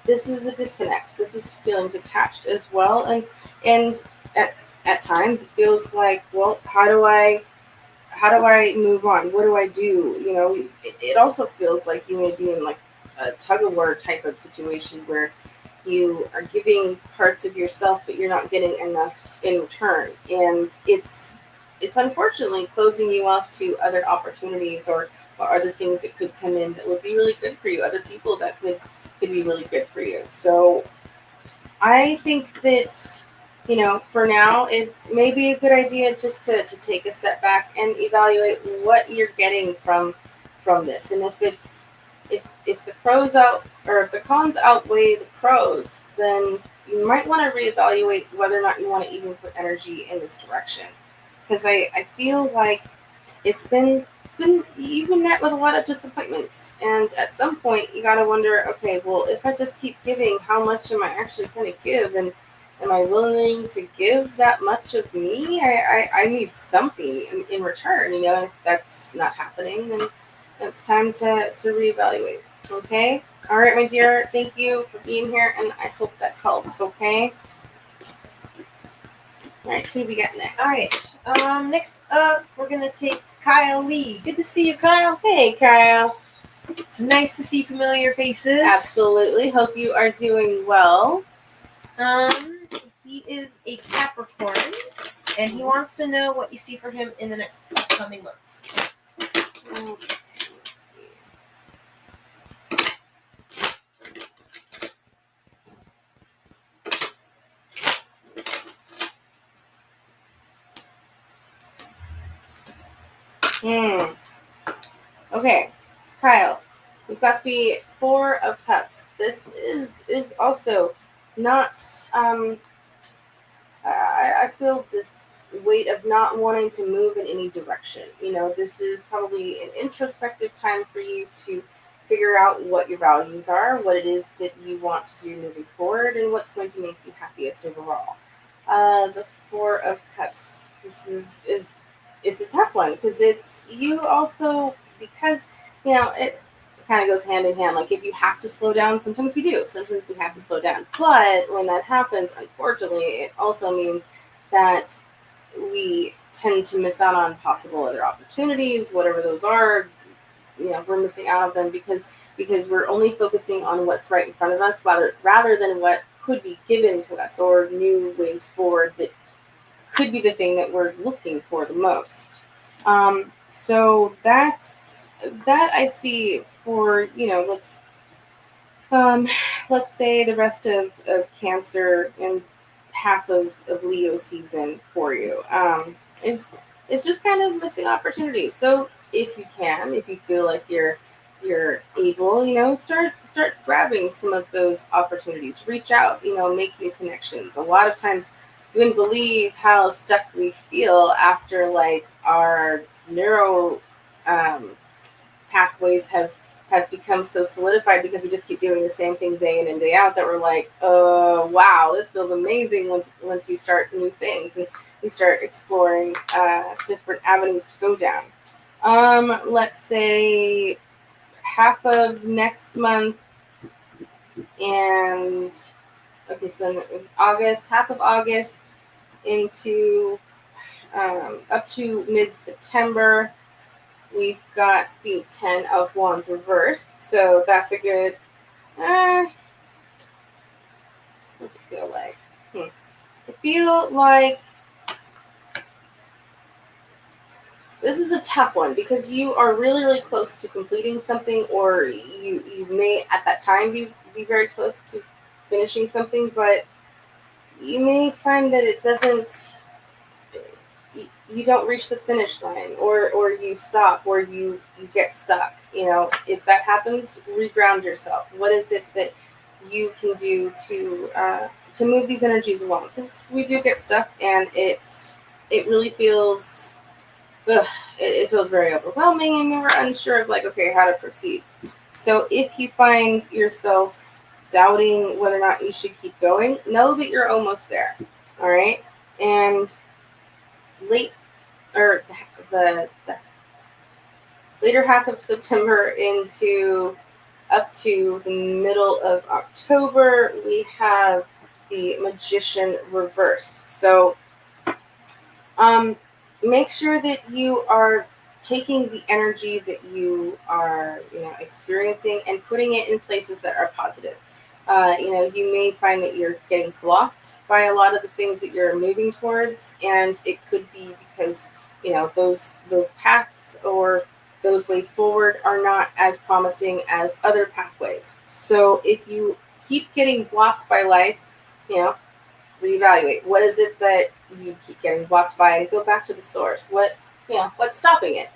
This is a disconnect. This is feeling detached as well, and at times it feels like, well, how do I move on? What do I do? It also feels like you may be in like a tug of war type of situation where you are giving parts of yourself, but you're not getting enough in return, and it's unfortunately closing you off to other opportunities or other things that could come in that would be really good for you, other people that could be really good for you. So I think that, for now, it may be a good idea just to take a step back and evaluate what you're getting from this. And if the pros if the cons outweigh the pros, then you might want to reevaluate whether or not you want to even put energy in this direction. Because I feel like it's been you've been met with a lot of disappointments, and at some point you gotta wonder, okay, well, if I just keep giving, how much am I actually going to give, and am I willing to give that much of me? I need something in return, and if that's not happening, then it's time to reevaluate. Okay, all right, my dear, thank you for being here, and I hope that helps. Okay, all right, who do we got next? All right. Next up, we're gonna take Kyle Lee. Good to see you, Kyle. Hey, Kyle. It's nice to see familiar faces. Absolutely. Hope you are doing well. He is a Capricorn, and he wants to know what you see for him in the next upcoming months. Okay, let's see. Okay, Kyle, we've got the Four of Cups. This is also not. I feel this weight of not wanting to move in any direction. This is probably an introspective time for you to figure out what your values are, what it is that you want to do moving forward, and what's going to make you happiest overall. The Four of Cups. This is it's a tough one because it's you also because it kind of goes hand in hand. Like if you have to slow down, sometimes we do. Sometimes we have to slow down. But when that happens, unfortunately, it also means that we tend to miss out on possible other opportunities, whatever those are. We're missing out on them because we're only focusing on what's right in front of us rather than what could be given to us or new ways forward that could be the thing that we're looking for the most. So that's that I see for let's say the rest of Cancer and half of Leo season for you is just kind of missing opportunities. So if you feel like you're able, start grabbing some of those opportunities. Reach out, make new connections. A lot of times you wouldn't believe how stuck we feel after like our neuro pathways have become so solidified because we just keep doing the same thing day in and day out that we're like, oh wow, this feels amazing once we start new things and we start exploring different avenues to go down. Let's say half of next month and okay, so in August, half of August into up to mid-September, we've got the 10 of Wands reversed. So that's a good, what's it feel like? I feel like this is a tough one because you are really, really close to completing something, or you may at that time be very close to finishing something, but you may find that it doesn't, you don't reach the finish line, or you stop, or you get stuck. If that happens, reground yourself. What is it that you can do to move these energies along? Because we do get stuck, and it really feels, it feels very overwhelming, and we're unsure of like, okay, how to proceed. So if you find yourself doubting whether or not you should keep going, know that you're almost there. All right, and the later half of September into up to the middle of October, we have the Magician reversed. So make sure that you are taking the energy that you are experiencing and putting it in places that are positive. You may find that you're getting blocked by a lot of the things that you're moving towards, and it could be because those paths or those way forward are not as promising as other pathways. So if you keep getting blocked by life, reevaluate. What is it that you keep getting blocked by, and go back to the source. What's stopping it?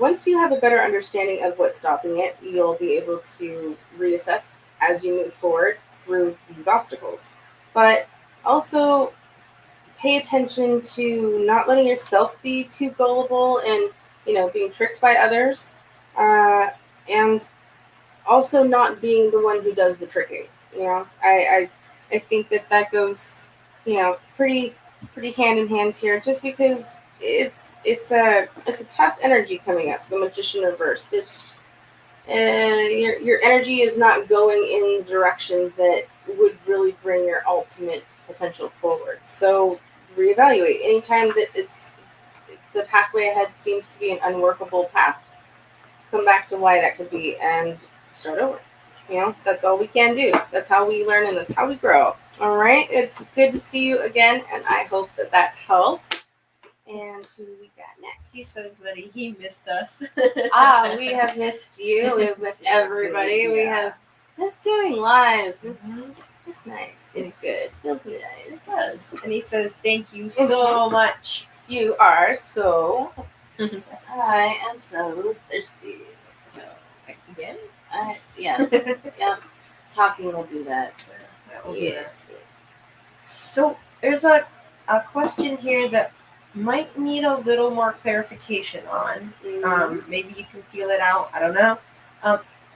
Once you have a better understanding of what's stopping it, you'll be able to reassess as you move forward through these obstacles. But also pay attention to not letting yourself be too gullible and being tricked by others, and also not being the one who does the tricking. I think that goes, pretty hand in hand here, just because it's a tough energy coming up. So Magician reversed. It's your energy is not going in the direction that would really bring your ultimate potential forward. So reevaluate anytime that it's the pathway ahead seems to be an unworkable path. Come back to why that could be and start over. That's all we can do. That's how we learn and that's how we grow. All right. It's good to see you again, and I hope that helped. And who we got next? He says that he missed us. We have missed you. We have missed everybody. We have missed doing lives. It's nice. It's good. Feels nice. It does. And he says, thank you so much. You are so. I am so thirsty. So again? Yes. Yep. Talking will do that. Yes. So there's a question here that might need a little more clarification on. Maybe you can feel it out. I don't know.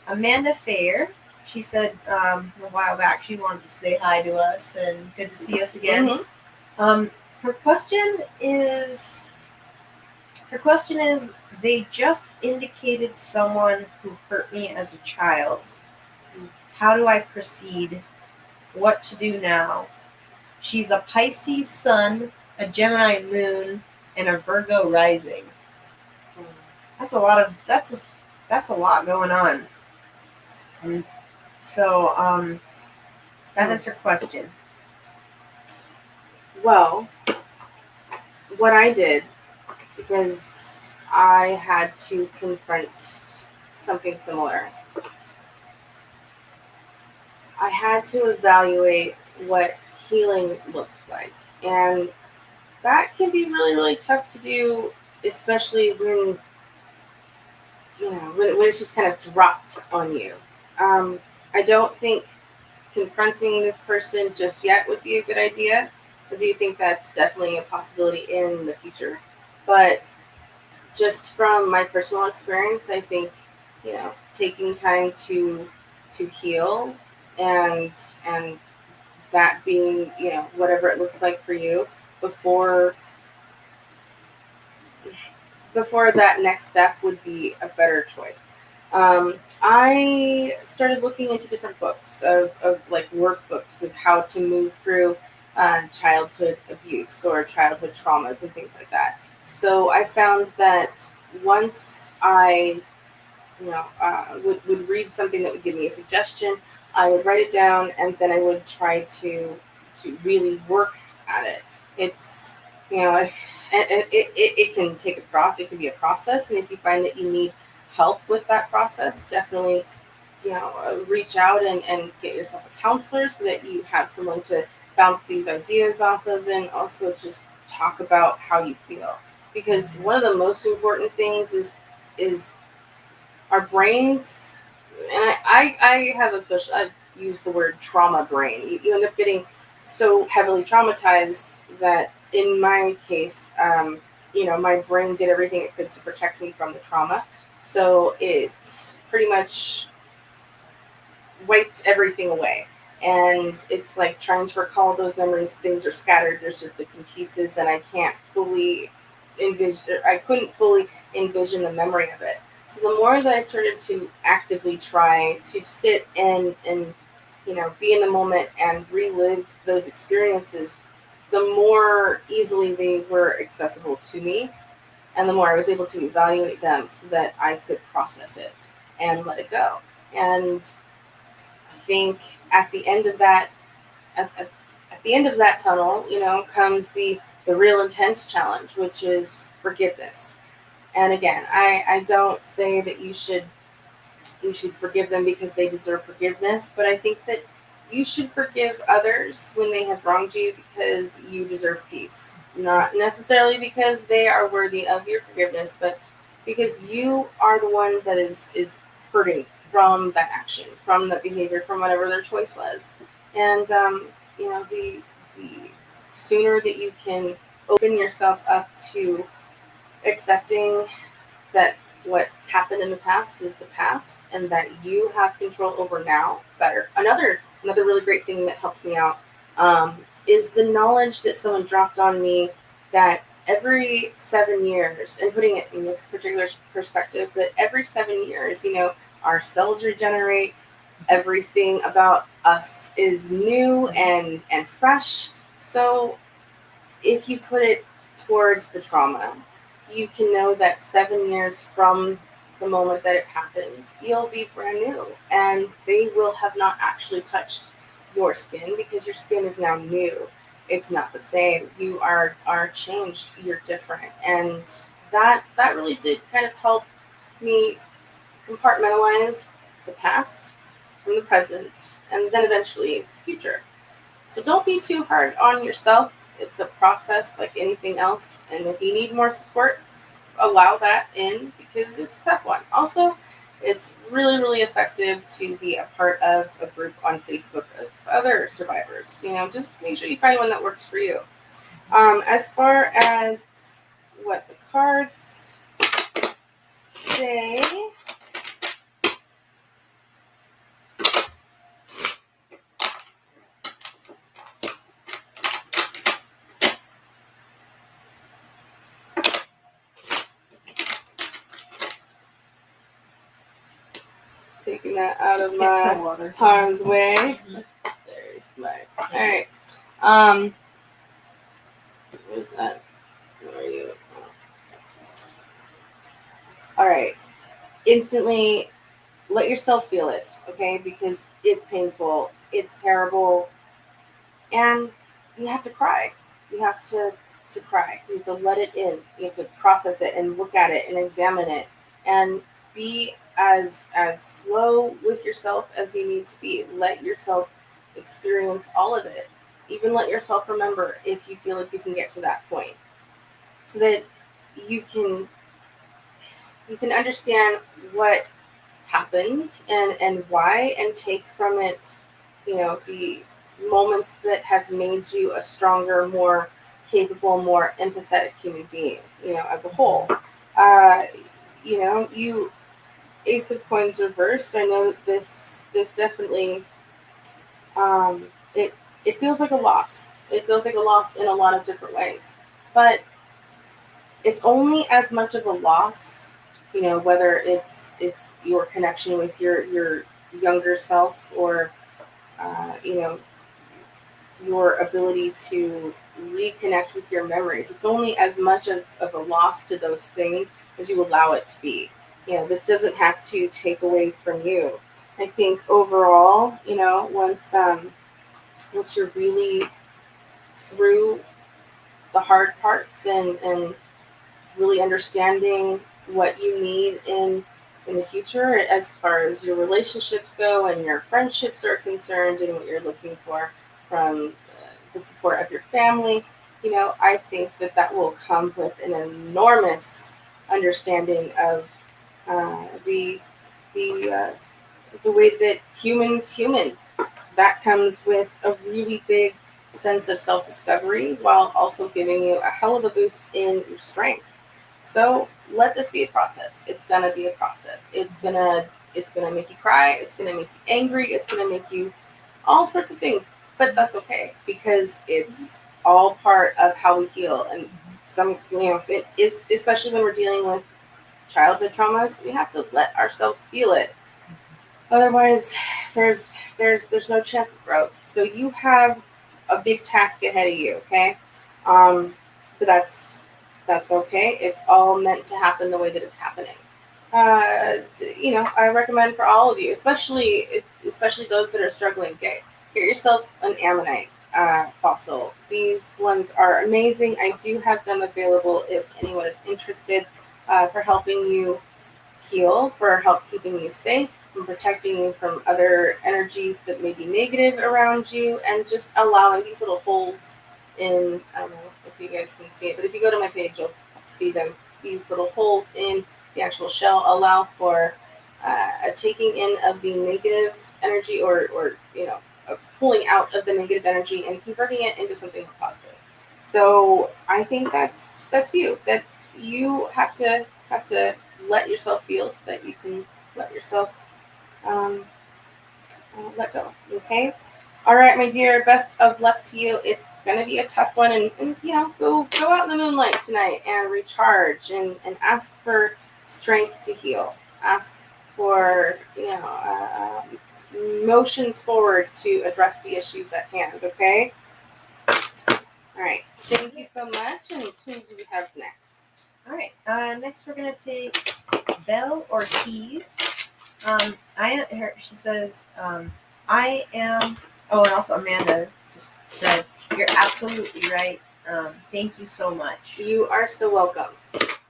Amanda Fair, she said a while back she wanted to say hi to us and good to see us again. Her question is they just indicated someone who hurt me as a child. How do I proceed? What to do now? She's a Pisces sun, a Gemini moon, and a Virgo rising. That's a lot going on. And so that is her question. Well, what I did, because I had to confront something similar, I had to evaluate what healing looked like. And that can be really, really tough to do, especially when it's just kind of dropped on you. I don't think confronting this person just yet would be a good idea. I do think that's definitely a possibility in the future. But just from my personal experience, I think, taking time to heal and that being, whatever it looks like for you before that next step would be a better choice. I started looking into different books of like workbooks of how to move through childhood abuse or childhood traumas and things like that. So I found that once I would read something that would give me a suggestion, I would write it down, and then I would try to really work at it. It's it can take a process. It can be a process, and if you find that you need help with that process, definitely reach out and get yourself a counselor so that you have someone to bounce these ideas off of, and also just talk about how you feel. Because one of the most important things is our brains, and I have I use the word trauma brain. You end up getting so heavily traumatized that in my case, my brain did everything it could to protect me from the trauma. So it's pretty much wiped everything away. And it's like trying to recall those memories. Things are scattered. There's just bits and pieces, and I couldn't fully envision the memory of it. So the more that I started to actively try to sit and be in the moment and relive those experiences, the more easily they were accessible to me, and the more I was able to evaluate them so that I could process it and let it go. And I think at the end of that, at the end of that tunnel, comes the real intense challenge, which is forgiveness. And again, I don't say that you should forgive them because they deserve forgiveness, but I think that you should forgive others when they have wronged you because you deserve peace. Not necessarily because they are worthy of your forgiveness, but because you are the one that is hurting from that action, from that behavior, from whatever their choice was. And the sooner that you can open yourself up to accepting that what happened in the past is the past, and that you have control over now better. Another really great thing that helped me out is the knowledge that someone dropped on me that every 7 years, and putting it in this particular perspective, but every 7 years, our cells regenerate. Everything about us is new and fresh. So if you put it towards the trauma, you can know that 7 years from the moment that it happened, you'll be brand new, and they will have not actually touched your skin, because your skin is now new. It's not the same. You are changed. You're different, and that really did kind of help me compartmentalize the past from the present, and then eventually the future. So don't be too hard on yourself. It's a process like anything else. And if you need more support, allow that in, because it's a tough one. Also, it's really, really effective to be a part of a group on Facebook of other survivors. Just make sure you find one that works for you. As far as what the cards say, taking that out of my harm's way. Very smart. All right. What is that? Where are you? All right. Instantly let yourself feel it, okay? Because it's painful, it's terrible, and you have to cry. You have to cry. You have to let it in. You have to process it and look at it and examine it, and be as slow with yourself as you need to be. Let yourself experience all of it. Even let yourself remember if you feel like you can get to that point, so that you can understand what happened and why, and take from it, the moments that have made you a stronger, more capable, more empathetic human being, as a whole. You Ace of Coins reversed. I know that this definitely, it feels like a loss. It feels like a loss in a lot of different ways, but it's only as much of a loss, whether it's your connection with your younger self, or your ability to reconnect with your memories. It's only as much of a loss to those things as you allow it to be. This doesn't have to take away from you. I think overall, once you're really through the hard parts, and really understanding what you need in the future, as far as your relationships go and your friendships are concerned, and what you're looking for from the support of your family, I think that will come with an enormous understanding of the way that human. That comes with a really big sense of self-discovery, while also giving you a hell of a boost in your strength. So let this be a process. It's gonna be a process. It's gonna make you cry. It's gonna make you angry. It's gonna make you all sorts of things. But that's okay, because it's all part of how we heal. And it is, especially when we're dealing with childhood traumas, we have to let ourselves feel it. Otherwise, there's no chance of growth. So you have a big task ahead of you, okay? But that's okay. It's all meant to happen the way that it's happening. I recommend for all of you, especially those that are struggling, get yourself an ammonite fossil. These ones are amazing. I do have them available if anyone is interested, for helping you heal, for help keeping you safe, from protecting you from other energies that may be negative around you, and just allowing these little holes in, I don't know if you guys can see it, but if you go to my page, you'll see them. These little holes in the actual shell allow for a taking in of the negative energy, or a pulling out of the negative energy and converting it into something more positive. So I think that's you. You have to let yourself feel so that you can let yourself let go. Okay. All right, my dear. Best of luck to you. It's gonna be a tough one, and go out in the moonlight tonight and recharge and ask for strength to heal. Ask for motions forward to address the issues at hand. Okay. All right. Thank you so much. And who do we have next? All right. Next, we're gonna take Belle Ortiz. She says, I am. Oh, and also Amanda just said, "You're absolutely right. Thank you so much." You are so welcome.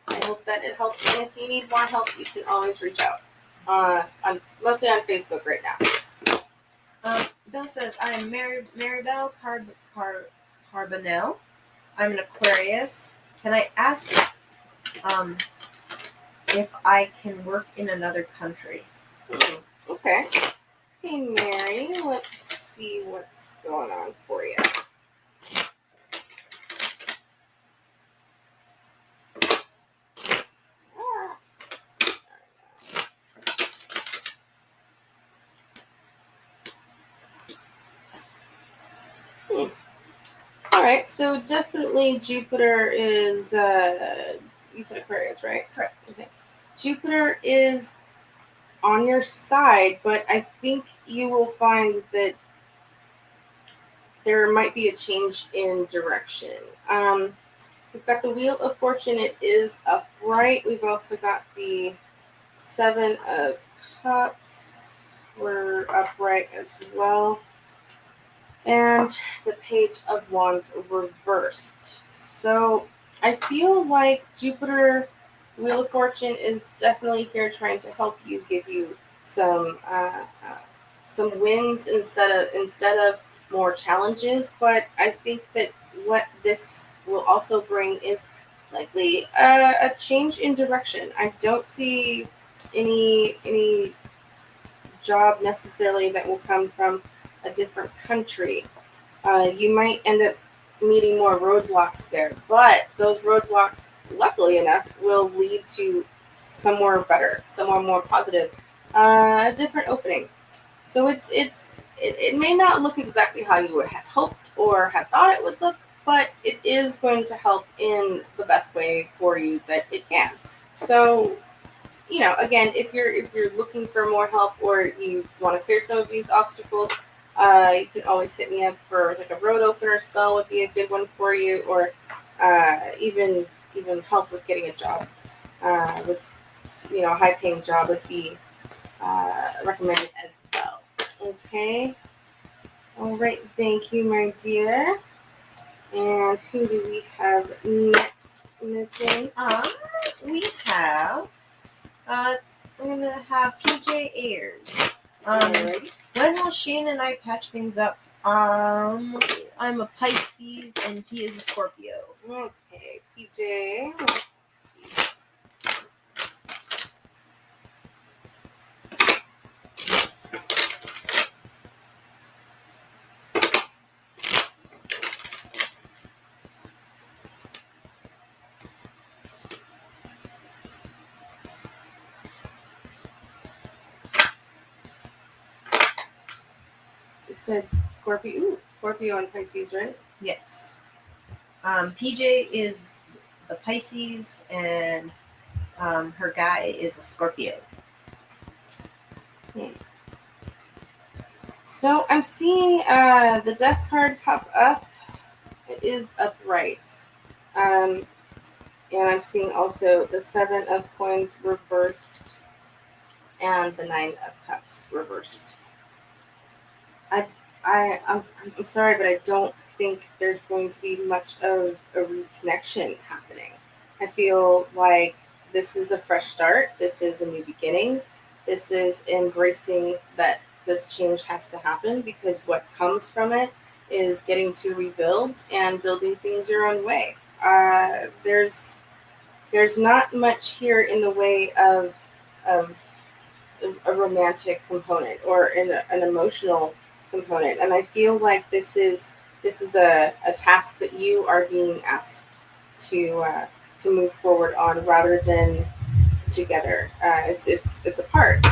I hope that it helps. And if you need more help, you can always reach out. Mostly on Facebook right now. Belle says, "I am Maribel Carbonell. I'm an Aquarius. Can I ask if I can work in another country?" Okay. Hey, Mary. Let's see what's going on for you. All right, so definitely Jupiter is, you said Aquarius, right? Correct. Okay. Jupiter is on your side, but I think you will find that there might be a change in direction. We've got the Wheel of Fortune. It is upright. We've also got the Seven of Cups. We're upright as well. And the Page of Wands reversed. So I feel like Jupiter, Wheel of Fortune, is definitely here trying to help you, give you some wins instead of more challenges. But I think that what this will also bring is likely a change in direction. I don't see any job necessarily that will come from a different country. You might end up meeting more roadblocks there, but those roadblocks, luckily enough, will lead to somewhere better, somewhere more positive, a different opening. So it may not look exactly how you would have hoped or had thought it would look, but it is going to help in the best way for you that it can. So again, if you're looking for more help or you want to clear some of these obstacles, you can always hit me up for like a road opener spell would be a good one for you, or even help with getting a job. With a high paying job would be recommended as well. Okay. All right. Thank you, my dear. And who do we have next, Miss Lynx? We have. We're gonna have PJ Ayers. When will Shane and I patch things up? I'm a Pisces and he is a Scorpio. Okay, PJ. Let's see. You said Scorpio. Ooh, Scorpio and Pisces, right? Yes. PJ is the Pisces and her guy is a Scorpio. So I'm seeing the Death card pop up. It is upright. And I'm seeing also the Seven of Coins reversed and the Nine of Cups reversed. I'm sorry, but I don't think there's going to be much of a reconnection happening. I feel like this is a fresh start. This is a new beginning. This is embracing that this change has to happen, because what comes from it is getting to rebuild and building things your own way. There's not much here in the way of a romantic component or an emotional component, and I feel like this is a task that you are being asked to move forward on, rather than together. It's a part.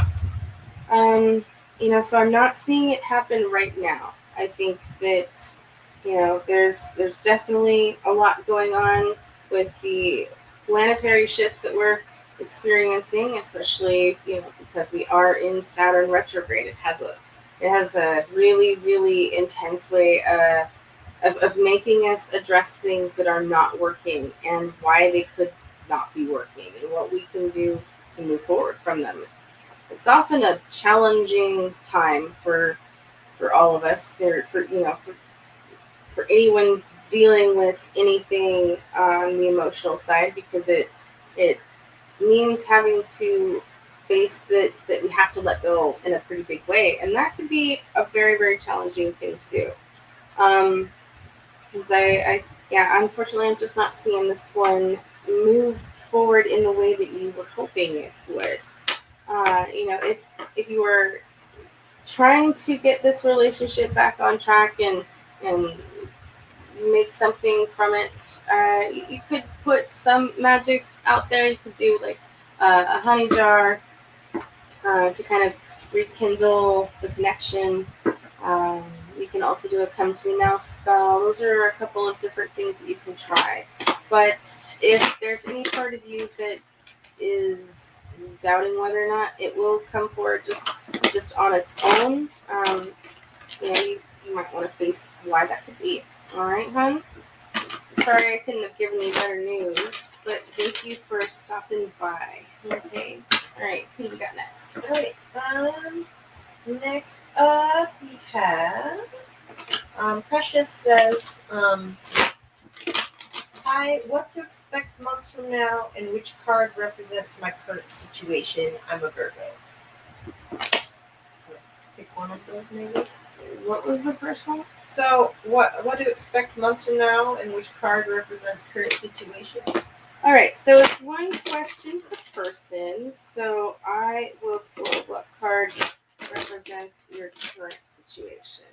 So I'm not seeing it happen right now. I think that there's definitely a lot going on with the planetary shifts that we're experiencing, especially because we are in Saturn retrograde. It has a really really intense way of making us address things that are not working and why they could not be working and what we can do to move forward from them. It's often a challenging time for all of us, or for anyone dealing with anything on the emotional side, because it means having to face that we have to let go in a pretty big way, and that could be a very very challenging thing to do. Because yeah, unfortunately, I'm just not seeing this one move forward in the way that you were hoping it would. If you were trying to get this relationship back on track and make something from it, you could put some magic out there. You could do like a honey jar to kind of rekindle the connection. Um, you can also do a come to me now spell. Those are a couple of different things that you can try. But if there's any part of you that is doubting whether or not it will come forward just on its own, you might want to face why that could be. All right, hon. Sorry I couldn't have given you better news, but thank you for stopping by. Okay. All right. Who do we got next? All right. Next up we have Precious says, "Hi, what to expect months from now, and which card represents my current situation? I'm a Virgo." Pick one of those, maybe. What was the first one? So, what to expect months from now, and which card represents current situation? All right, so it's one question per person. So I will pull what card represents your current situation.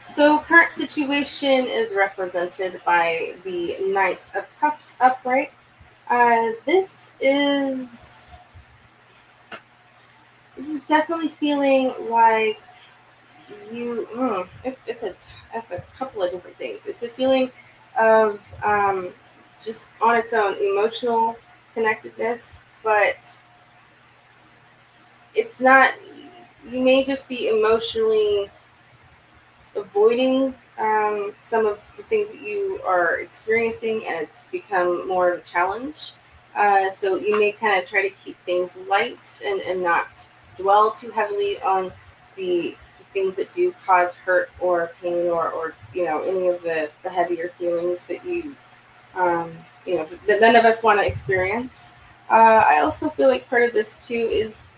So current situation is represented by the Knight of Cups upright. This is definitely feeling like it's a couple of different things. It's a feeling of just on its own emotional connectedness, but it's not. You may just be emotionally avoiding some of the things that you are experiencing, and it's become more of a challenge. So you may kind of try to keep things light and not dwell too heavily on the things that do cause hurt or pain or any of the heavier feelings that that none of us want to experience. I also feel like part of this too is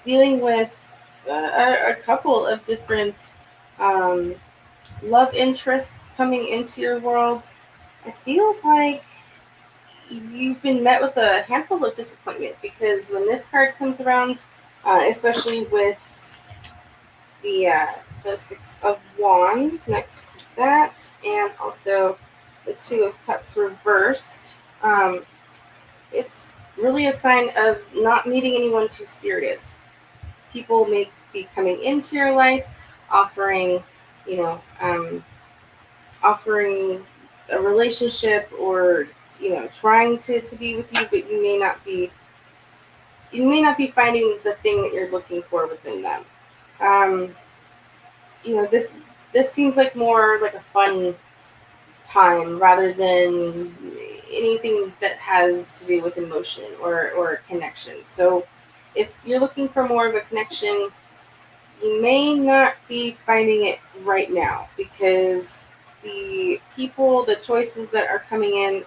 dealing with a couple of different um, love interests coming into your world. I feel like you've been met with a handful of disappointment, because when this card comes around, especially with the Six of Wands next to that, and also the Two of Cups reversed, it's really a sign of not meeting anyone too serious. People may be coming into your life, offering, you know, um, offering a relationship, or trying to be with you, but you may not be finding the thing that you're looking for within them. Um, this seems like more like a fun time rather than anything that has to do with emotion or connection. So if you're looking for more of a connection, you may not be finding it right now, because the choices that are coming in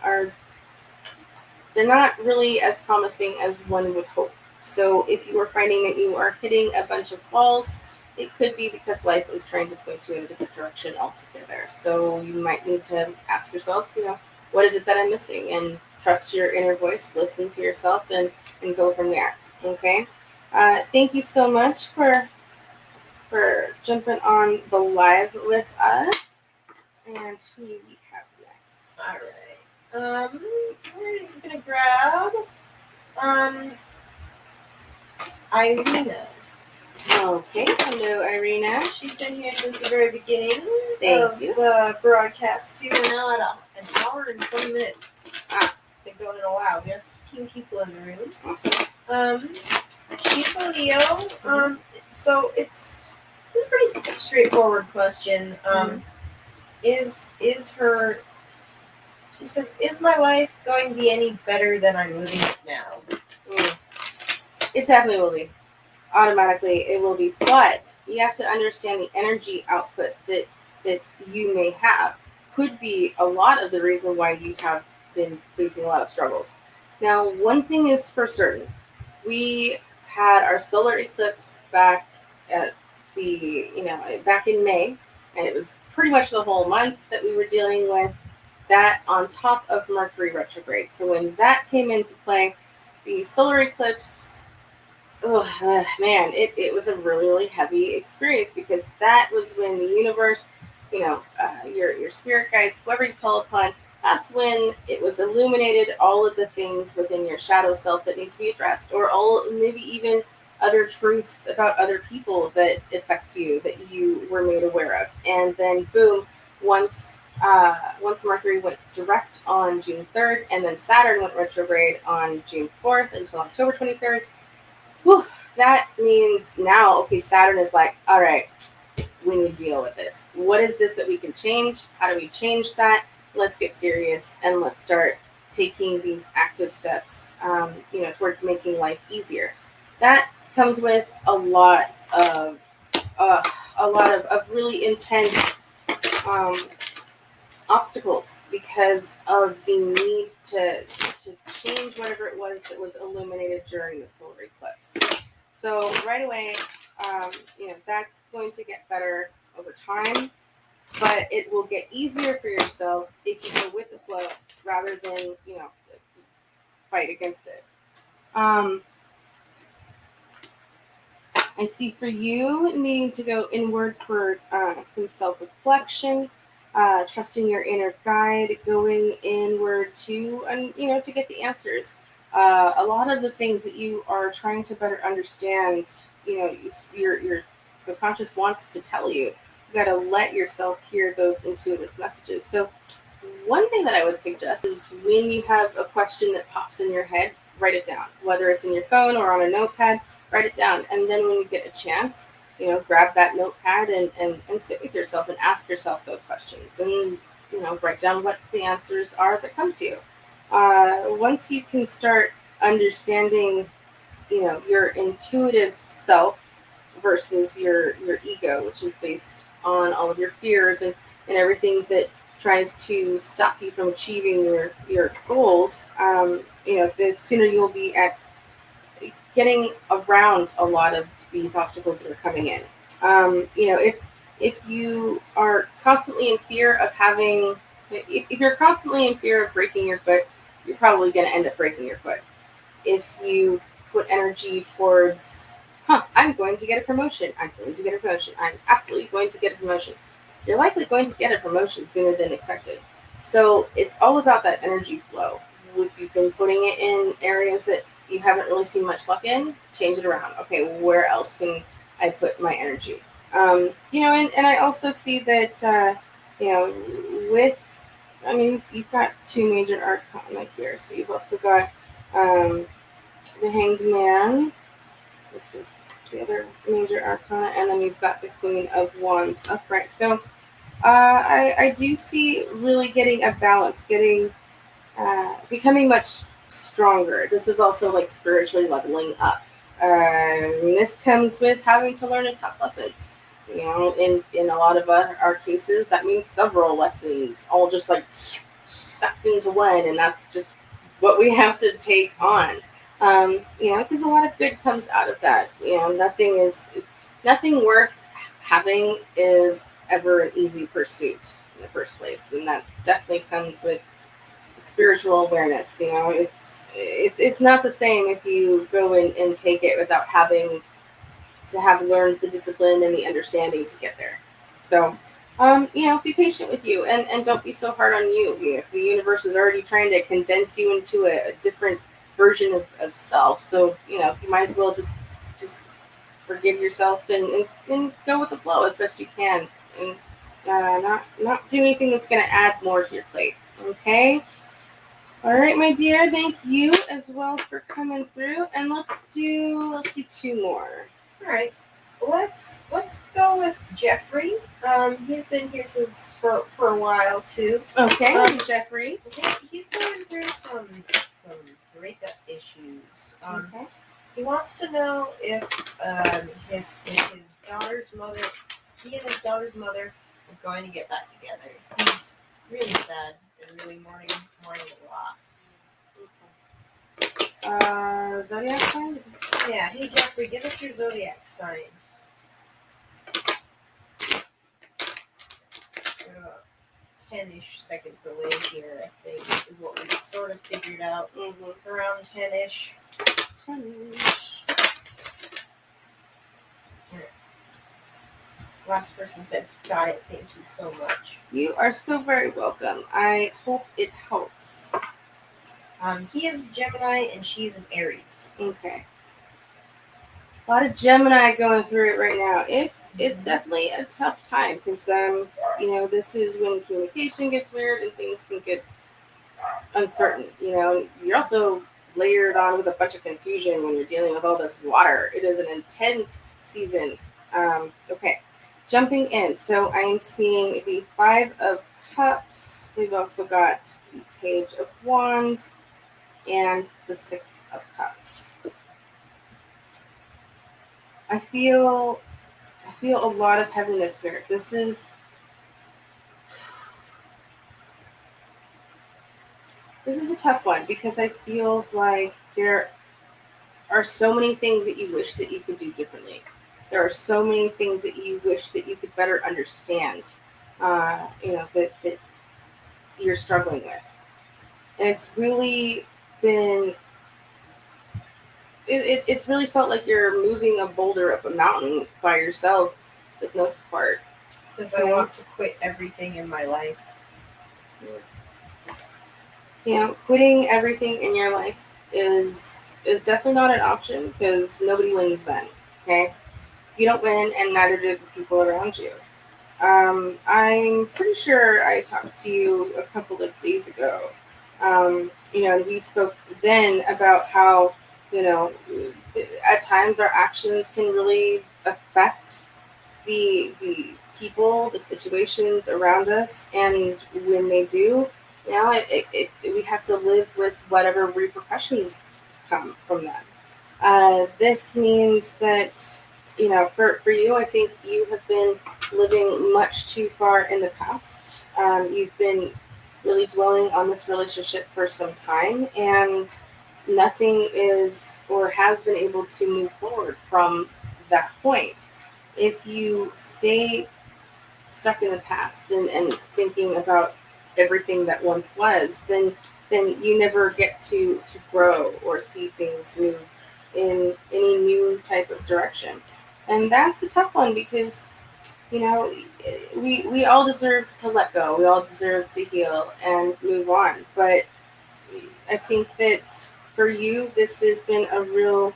they're not really as promising as one would hope. So if you are finding that you are hitting a bunch of walls, it could be because life is trying to point you in a different direction altogether. So you might need to ask yourself, what is it that I'm missing, and trust your inner voice, listen to yourself, and go from there. Okay. Thank you so much for jumping on the live with us. And who do we have next? All right. We're gonna grab Irina. Okay. Hello, Irina. She's been here since the very beginning Thank you. the broadcast too. We're now at an hour and 20 minutes. Been going in a while. We have 15 people in the room. Awesome. She's a Leo. So it's a pretty straightforward question. Is her? She says, "Is my life going to be any better than I'm living it now?" It definitely will be. Automatically, it will be. But you have to understand the energy output that you may have could be a lot of the reason why you have been facing a lot of struggles. Now, one thing is for certain. We had our solar eclipse back at back in May, and it was pretty much the whole month that we were dealing with that on top of Mercury retrograde. So when that came into play, the solar eclipse, man, it was a really, really heavy experience, because that was when the universe, your spirit guides, whoever you call upon, that's when it was illuminated all of the things within your shadow self that need to be addressed, or all maybe even other truths about other people that affect you that you were made aware of. And then boom, once Mercury went direct on June 3rd, and then Saturn went retrograde on June 4th until October 23rd. Whew, that means now, okay, Saturn is like, all right, we need to deal with this. What is this that we can change? How do we change that? Let's get serious and let's start taking these active steps, towards making life easier. That comes with a lot of really intense obstacles, because of the need to change whatever it was that was illuminated during the solar eclipse. So right away, that's going to get better over time, but it will get easier for yourself if you go with the flow rather than fight against it. I see for you needing to go inward for some self-reflection, trusting your inner guide, going inward to get the answers. A lot of the things that you are trying to better understand, your subconscious wants to tell you. You got to let yourself hear those intuitive messages. So one thing that I would suggest is, when you have a question that pops in your head, write it down, whether it's in your phone or on a notepad. Write it down, and then when you get a chance, grab that notepad and sit with yourself and ask yourself those questions, and write down what the answers are that come to you. Once you can start understanding, your intuitive self versus your ego, which is based on all of your fears and everything that tries to stop you from achieving your goals, the sooner you'll be at getting around a lot of these obstacles that are coming in. If you are constantly in fear of if you're constantly in fear of breaking your foot, you're probably going to end up breaking your foot. If you put energy towards, I'm going to get a promotion, I'm absolutely going to get a promotion, you're likely going to get a promotion sooner than expected. So it's all about that energy flow. If you've been putting it in areas that you haven't really seen much luck in, change it around. Okay, where else can I put my energy? And I also see that, you've got two major arcana here. So you've also got the Hanged Man. This was the other major arcana. And then you've got the Queen of Wands upright. So I do see really getting a balance, becoming much stronger. This is also like spiritually leveling up. This comes with having to learn a tough lesson. In a lot of our cases, that means several lessons, all just like sucked into one, and that's just what we have to take on. Because a lot of good comes out of that. Nothing worth having is ever an easy pursuit in the first place, and that definitely comes with spiritual awareness. It's not the same if you go in and take it without having to have learned the discipline and the understanding to get there. So, be patient with you, and don't be so hard on you. If the universe is already trying to condense you into a different version of self, so you might as well just forgive yourself and go with the flow as best you can, and not do anything that's going to add more to your plate. Okay. All right, my dear. Thank you as well for coming through, and let's do two more. All right. Let's go with Jeffrey. He's been here since for a while too. Okay, Jeffrey. He's going through some breakup issues. Okay. He wants to know if his daughter's mother, he and his daughter's mother, are going to get back together. He's really sad and really mourning the loss. Zodiac sign? Yeah. Hey Jeffrey, give us your zodiac sign. We're about 10-ish second delay here, I think, is what we sort of figured out. Mm-hmm. Around 10-ish. 10-ish. Last person said, got it, thank you so much. You are so very welcome. I hope it helps. He is a Gemini and she's an Aries. Okay. A lot of Gemini going through it right now. It's definitely a tough time because this is when communication gets weird and things can get uncertain. You're also layered on with a bunch of confusion when you're dealing with all this water. It is an intense season. Okay. Jumping in, so I am seeing the 5 of Cups. We've also got the Page of Wands and the 6 of Cups. I feel a lot of heaviness here. This is a tough one because I feel like there are so many things that you wish that you could do differently. There are so many things that you wish that you could better understand, that you're struggling with. And it's really been, it's really felt like you're moving a boulder up a mountain by yourself with no support. Says I want to quit everything in my life. Quitting everything in your life is definitely not an option because nobody wins then, okay? You don't win, and neither do the people around you. I'm pretty sure I talked to you a couple of days ago. We spoke then about how, at times our actions can really affect the people, the situations around us, and when they do, we have to live with whatever repercussions come from them. This means that, for you, I think you have been living much too far in the past. You've been really dwelling on this relationship for some time, and nothing is or has been able to move forward from that point. If you stay stuck in the past and thinking about everything that once was, then you never get to grow or see things move in any new type of direction. And that's a tough one because, we all deserve to let go. We all deserve to heal and move on. But I think that for you, this has been a real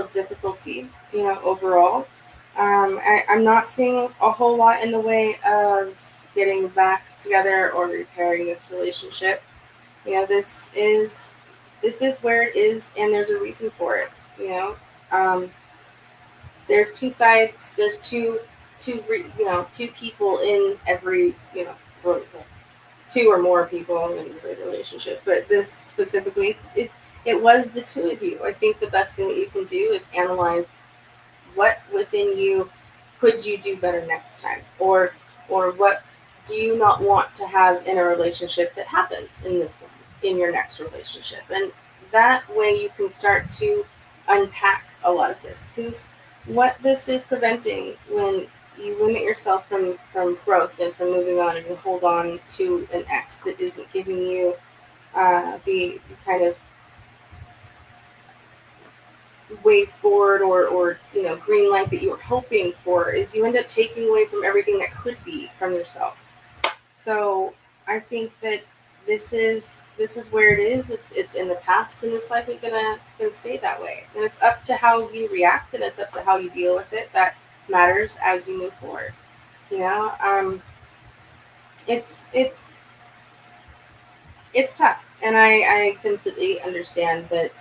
difficulty, overall. I'm not seeing a whole lot in the way of getting back together or repairing this relationship. This is where it is, and there's a reason for it. There's two sides. There's two people in every two or more people in every relationship. But this specifically, it was the two of you. I think the best thing that you can do is analyze what within you could you do better next time, or what do you not want to have in a relationship that happened in this one, in your next relationship. And that way you can start to unpack a lot of this, because what this is preventing, when you limit yourself from growth and from moving on, and you hold on to an ex that isn't giving you the kind of way forward or green light that you were hoping for is you end up taking away from everything that could be from yourself. So I think that this is where it is. It's in the past, and it's likely gonna stay that way. And it's up to how you react, and it's up to how you deal with it that matters as you move forward. You know, it's it's it's tough, and I completely understand that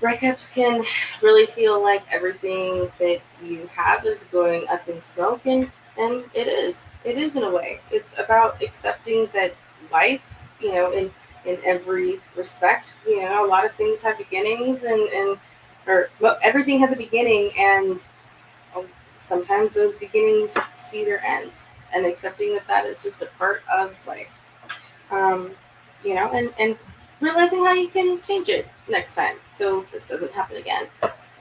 breakups can really feel like everything that you have is going up in smoke, and it is in a way. It's about accepting that life, in every respect, a lot of things have beginnings, and or well, everything has a beginning, and um, sometimes those beginnings see their end, and accepting that that is just a part of life. um, and realizing how you can change it next time so this doesn't happen again.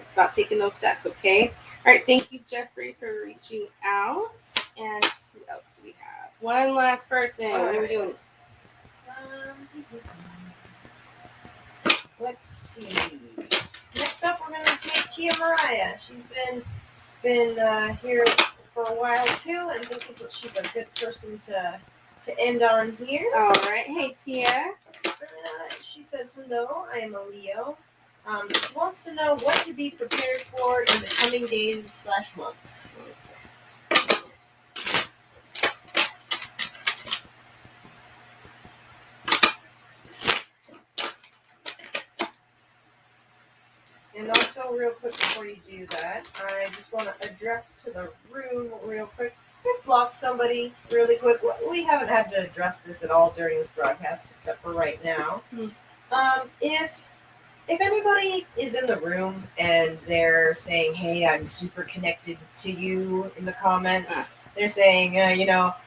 It's about taking those steps, okay? All right, thank you, Jeffrey, for reaching out. And who else do we have? One last person. What are we doing? Let's see. Next up, we're gonna take Tia Mariah. She's been here for a while too, and I think she's a good person to end on here. All right, hey Tia. She says, "Hello, I am a Leo. She wants to know what to be prepared for in the coming days/months." And also, real quick before you do that, I just want to address to the room real quick. Just block somebody really quick. We haven't had to address this at all during this broadcast, except for right now. If anybody is in the room and they're saying, "Hey, I'm super connected to you," in the comments, they're saying, "I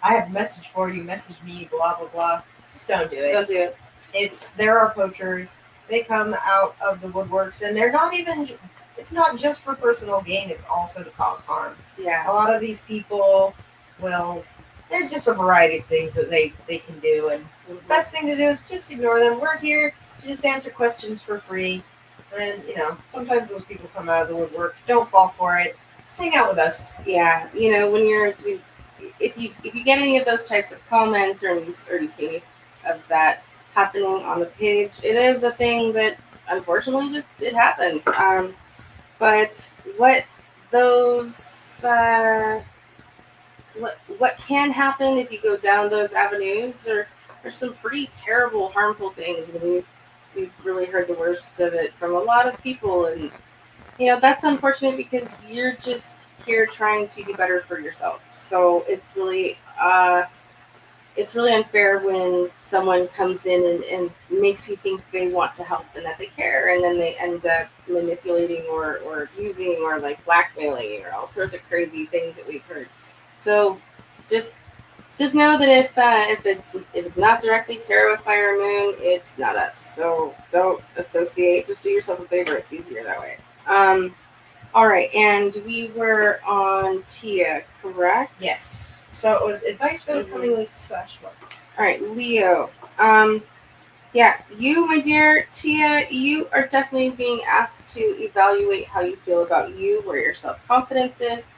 have a message for you. Message me." Blah blah blah. Just don't do it. Don't do it. There are poachers. They come out of the woodworks, and they're not even. It's not just for personal gain. It's also to cause harm. Yeah. A lot of these people will. There's just a variety of things that they can do, and the best thing to do is just ignore them. We're here to just answer questions for free, and sometimes those people come out of the woodwork. Don't fall for it. Just hang out with us. Yeah, when if you get any of those types of comments or you see any of that happening on the page, it is a thing that unfortunately just it happens. But what those what can happen if you go down those avenues are some pretty terrible, harmful things, and we've really heard the worst of it from a lot of people, and that's unfortunate because you're just here trying to do better for yourself. So it's really unfair when someone comes in and makes you think they want to help and that they care, and then they end up manipulating or abusing or like blackmailing or all sorts of crazy things that we've heard. So just know that if it's not directly tarot with fire and moon, it's not us. So don't associate. Just do yourself a favor. It's easier that way. All right, and we were on Tia, correct? Yes. So it was advice for the coming weeks/months. All right, Leo. Yeah, you, my dear Tia, you are definitely being asked to evaluate how you feel about you, where your self-confidence is,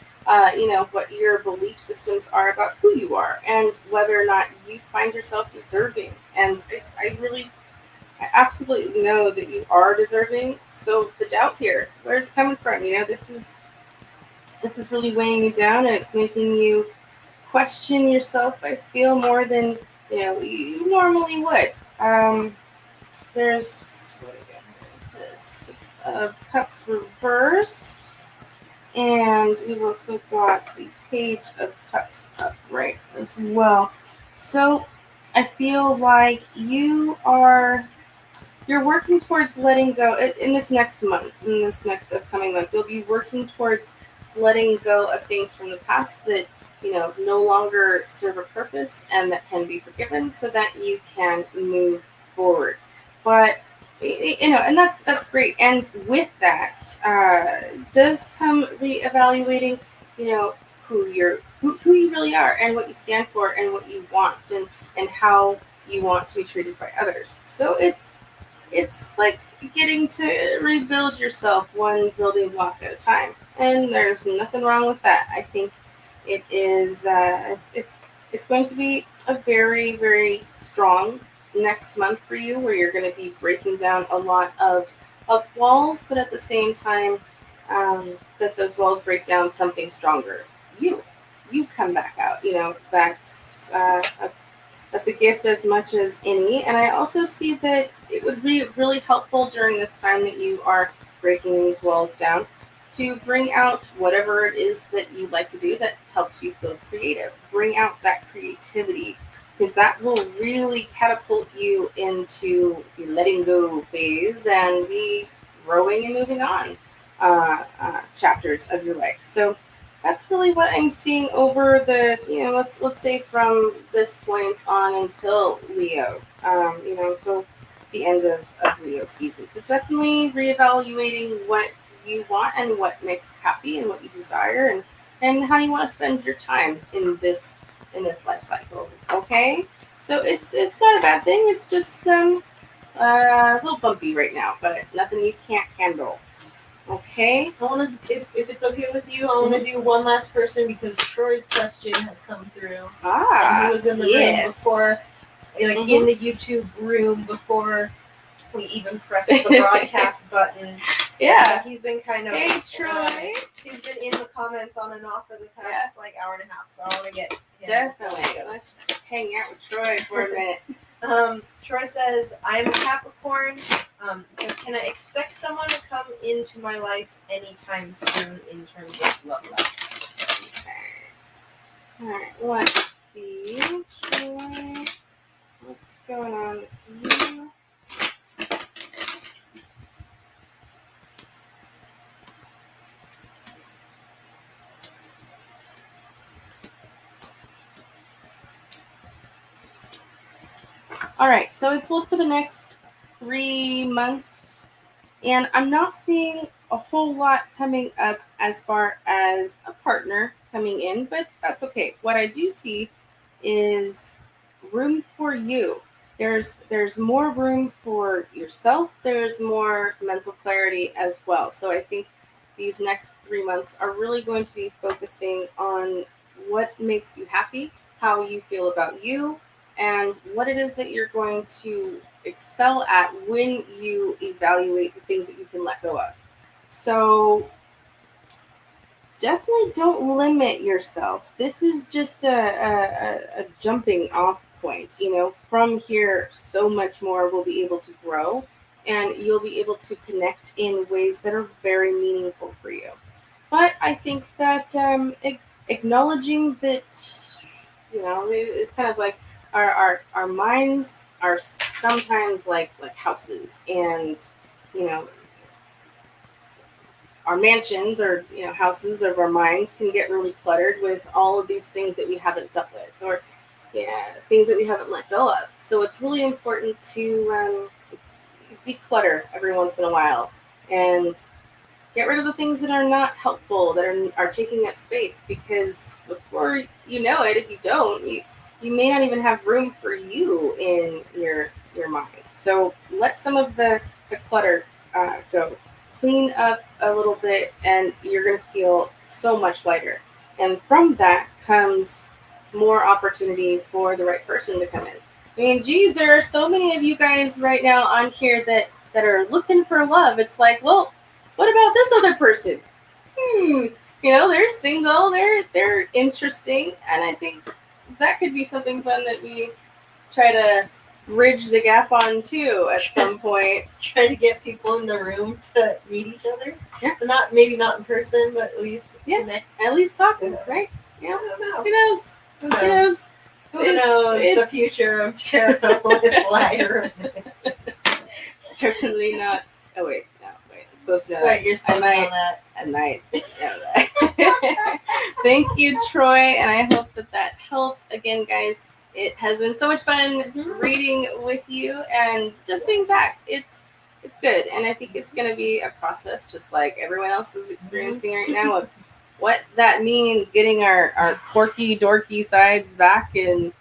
what your belief systems are about who you are, and whether or not you find yourself deserving. And I absolutely know that you are deserving. So the doubt here, where's it coming from? This is really weighing you down, and it's making you question yourself. I feel more than you normally would. There's what again? Is this 6 of Cups reversed, and we've also got the Page of Cups upright as well. So I feel like you're working towards letting go in this next month, in this next upcoming month. You'll be working towards letting go of things from the past that no longer serve a purpose and that can be forgiven, so that you can move forward. But and that's great. And with that does come reevaluating, who you really are and what you stand for and what you want and how you want to be treated by others. So it's like getting to rebuild yourself one building block at a time, and there's nothing wrong with that. I think it is it's going to be a very, very strong next month for you, where you're going to be breaking down a lot of walls, but at the same time, that those walls break down something stronger. You you come back out. That's a gift as much as any. And I also see that it would be really helpful during this time that you are breaking these walls down to bring out whatever it is that you like to do that helps you feel creative. Bring out that creativity, because that will really catapult you into the letting go phase and the growing and moving on chapters of your life. So that's really what I'm seeing over the, let's say from this point on until Leo, until the end of Leo season. So definitely reevaluating what you want and what makes you happy and what you desire, and how you want to spend your time in this life cycle. Okay, so it's not a bad thing. It's just a little bumpy right now, but nothing you can't handle. Okay. I want to, if it's okay with you, I want to do one last person because Troy's question has come through. And he was in the room before, like in the YouTube room before we even pressed the broadcast button. Yeah. So he's been kind of. Hey, Troy. He's been in the comments on and off for the past hour and a half. So I want to get. Definitely. Let's hang out with Troy for a minute. Troy says, I'm a Capricorn. So can I expect someone to come into my life anytime soon in terms of love life? Okay. Alright, let's see. Troy, what's going on with you? Alright, so we pulled for the next 3 months, and I'm not seeing a whole lot coming up as far as a partner coming in, but that's okay. What I do see is room for you. There's more room for yourself. There's more mental clarity as well. So I think these next 3 months are really going to be focusing on what makes you happy, how you feel about you, and what it is that you're going to excel at when you evaluate the things that you can let go of. So definitely don't limit yourself. This is just a jumping off point. From here, so much more will be able to grow, and you'll be able to connect in ways that are very meaningful for you. But I think that acknowledging that, it's kind of like our minds are sometimes like houses, and you know our mansions or houses of our minds can get really cluttered with all of these things that we haven't dealt with, or things that we haven't let go of. So it's really important to declutter every once in a while and get rid of the things that are not helpful, that are taking up space, because before you know it, if you don't, you may not even have room for you in your mind. So let some of the clutter go. Clean up a little bit, and you're going to feel so much lighter. And from that comes more opportunity for the right person to come in. I mean, geez, there are so many of you guys right now on here that are looking for love. It's like, well, what about this other person? They're single, they're interesting, and I think that could be something fun that we try to bridge the gap on too at some point. Try to get people in the room to meet each other. Yeah. Maybe not in person, but at least connect. At least talking, right? Yeah. I don't know. Who knows? Who knows? Who knows the future of tarot with liar? Certainly not. Oh wait, no, wait. I'm supposed to know Wait, that. you're supposed to know that. I might know that. Thank you, Troy, and I hope that helps. Again, guys, it has been so much fun reading with you and just being back. It's good, and I think it's going to be a process, just like everyone else is experiencing right now, of what that means, getting our quirky, dorky sides back, and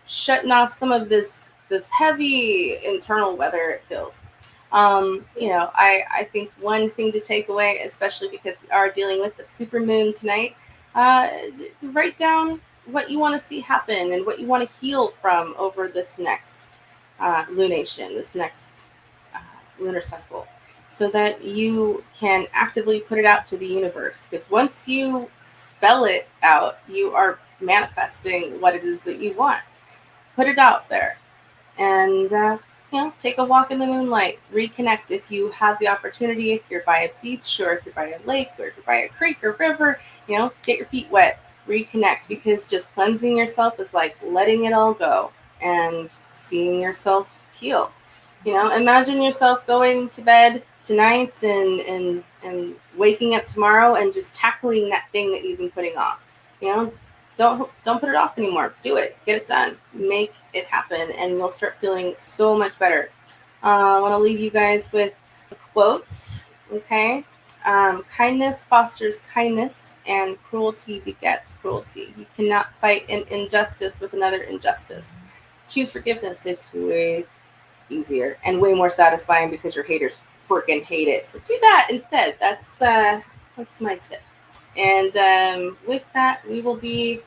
shutting off some of this heavy internal weather it feels. I think one thing to take away, especially because we are dealing with the super moon tonight, write down what you want to see happen and what you want to heal from over this next lunation, this next lunar cycle, so that you can actively put it out to the universe. Because once you spell it out, you are manifesting what it is that you want. Put it out there, and take a walk in the moonlight. Reconnect if you have the opportunity. If you're by a beach, or if you're by a lake, or if you're by a creek or river, get your feet wet. Reconnect, because just cleansing yourself is like letting it all go and seeing yourself heal. Imagine yourself going to bed tonight and waking up tomorrow and just tackling that thing that you've been putting off. Don't put it off anymore. Do it. Get it done. Make it happen, and you'll start feeling so much better. I want to leave you guys with a quote. Okay. Kindness fosters kindness, and cruelty begets cruelty. You cannot fight an injustice with another injustice. Choose forgiveness. It's way easier and way more satisfying, because your haters freaking hate it. So do that instead. That's my tip. And with that, we'll be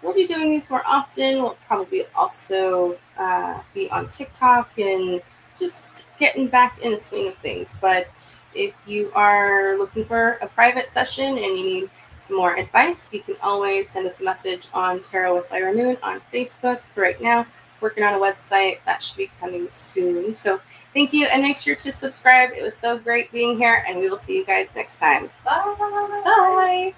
doing these more often. We'll probably also be on TikTok and just getting back in the swing of things. But if you are looking for a private session and you need some more advice, you can always send us a message on Tarot with Lyra Moon on Facebook. For right now, working on a website that should be coming soon. So thank you, and make sure to subscribe. It was so great being here, and we will see you guys next time. Bye. Bye.